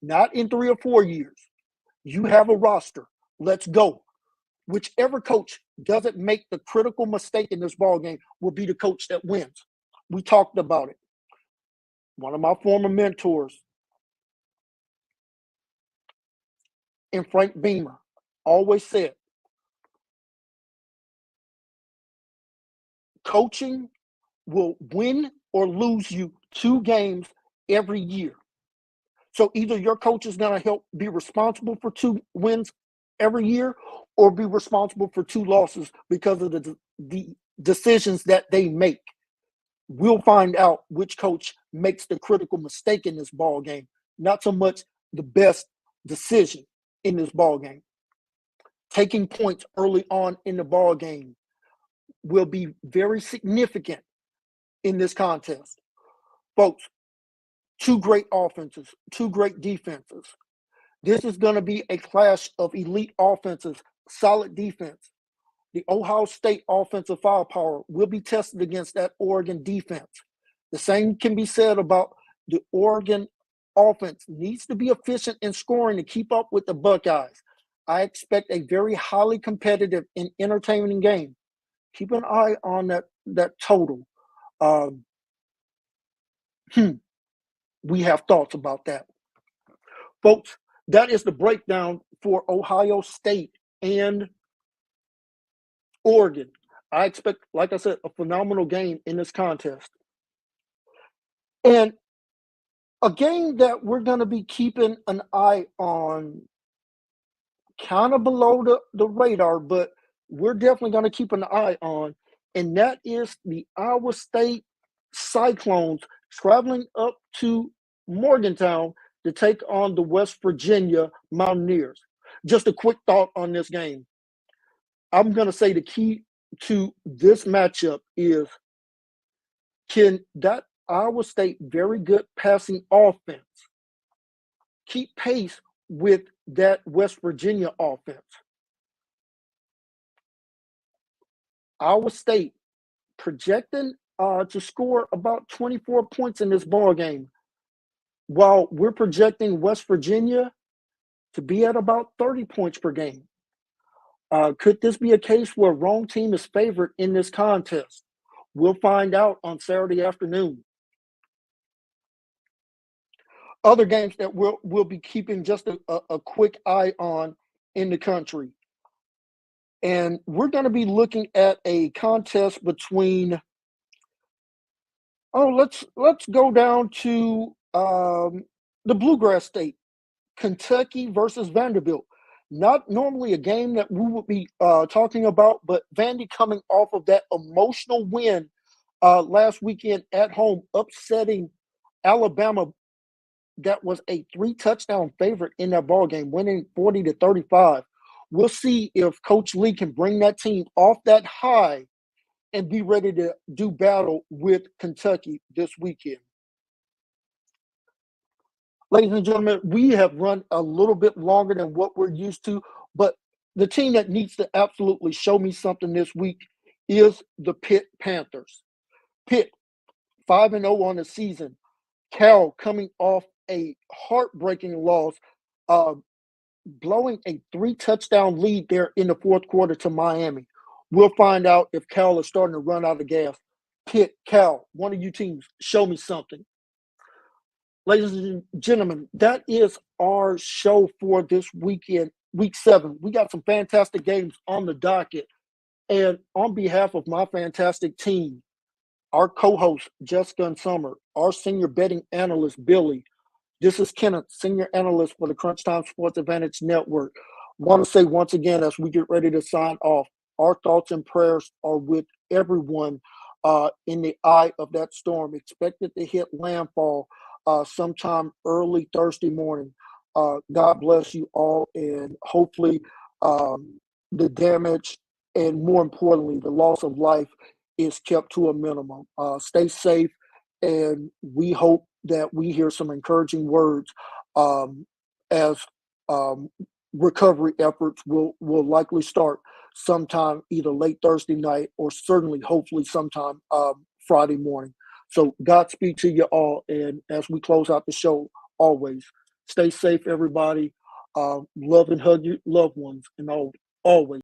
not in 3 or 4 years. You have a roster. Let's go. Whichever coach doesn't make the critical mistake in this ballgame will be the coach that wins. We talked about it. One of my former mentors, and Frank Beamer, always said, coaching will win or lose you 2 games every year. So either your coach is going to help be responsible for 2 wins every year or be responsible for 2 losses because of the decisions that they make. We'll find out which coach makes the critical mistake in this ball game, not so much the best decision in this ball game. Taking points early on in the ball game will be very significant in this contest. Folks, 2 great offenses, 2 great defenses. This is going to be a clash of elite offenses, solid defense. The Ohio State offensive firepower will be tested against that Oregon defense. The same can be said about the Oregon offense. Needs to be efficient in scoring to keep up with the Buckeyes. I expect a very highly competitive and entertaining game. Keep an eye on that total. We have thoughts about that. Folks, that is the breakdown for Ohio State and Oregon. I expect, like I said, a phenomenal game in this contest. And a game that we're going to be keeping an eye on, kind of below the radar, but we're definitely going to keep an eye on, and that is the Iowa State Cyclones traveling up to Morgantown to take on the West Virginia Mountaineers. Just a quick thought on this game. I'm going to say the key to this matchup is, can that Iowa State very good passing offense keep pace with that West Virginia offense? Iowa State projecting to score about 24 points in this ball game, while we're projecting West Virginia to be at about 30 points per game. Could this be a case where wrong team is favored in this contest? We'll find out on Saturday afternoon. Other games that we'll be keeping just a quick eye on in the country. And we're going to be looking at a contest between, let's go down to the Bluegrass State, Kentucky versus Vanderbilt. not normally a game that we would be talking about, but Vandy coming off of that emotional win last weekend at home, upsetting Alabama, that was a 3-touchdown favorite in that ball game, winning 40-35. We'll see if Coach Lee can bring that team off that high and be ready to do battle with Kentucky this weekend. Ladies and gentlemen, we have run a little bit longer than what we're used to, but the team that needs to absolutely show me something this week is the Pitt Panthers. Pitt, 5-0 on the season. Cal coming off a heartbreaking loss, uh, blowing a 3-touchdown lead there in the fourth quarter to Miami. We'll find out if Cal is starting to run out of gas. Pitt, Cal, one of you teams, show me something. Ladies and gentlemen, that is our show for this weekend, week 7. We got some fantastic games on the docket. And on behalf of my fantastic team, our co-host, Jessica and Summer, our senior betting analyst, Billy, this is Kenneth, senior analyst for the Crunch Time Sports Advantage Network. Want to say once again, as we get ready to sign off, our thoughts and prayers are with everyone in the eye of that storm, expected to hit landfall sometime early Thursday morning. God bless you all, and hopefully the damage and, more importantly, the loss of life is kept to a minimum. Stay safe, and we hope that we hear some encouraging words as recovery efforts will likely start sometime either late Thursday night or certainly, hopefully, sometime Friday morning. So Godspeed to you all. And as we close out the show, always stay safe, everybody. Love and hug your loved ones, and always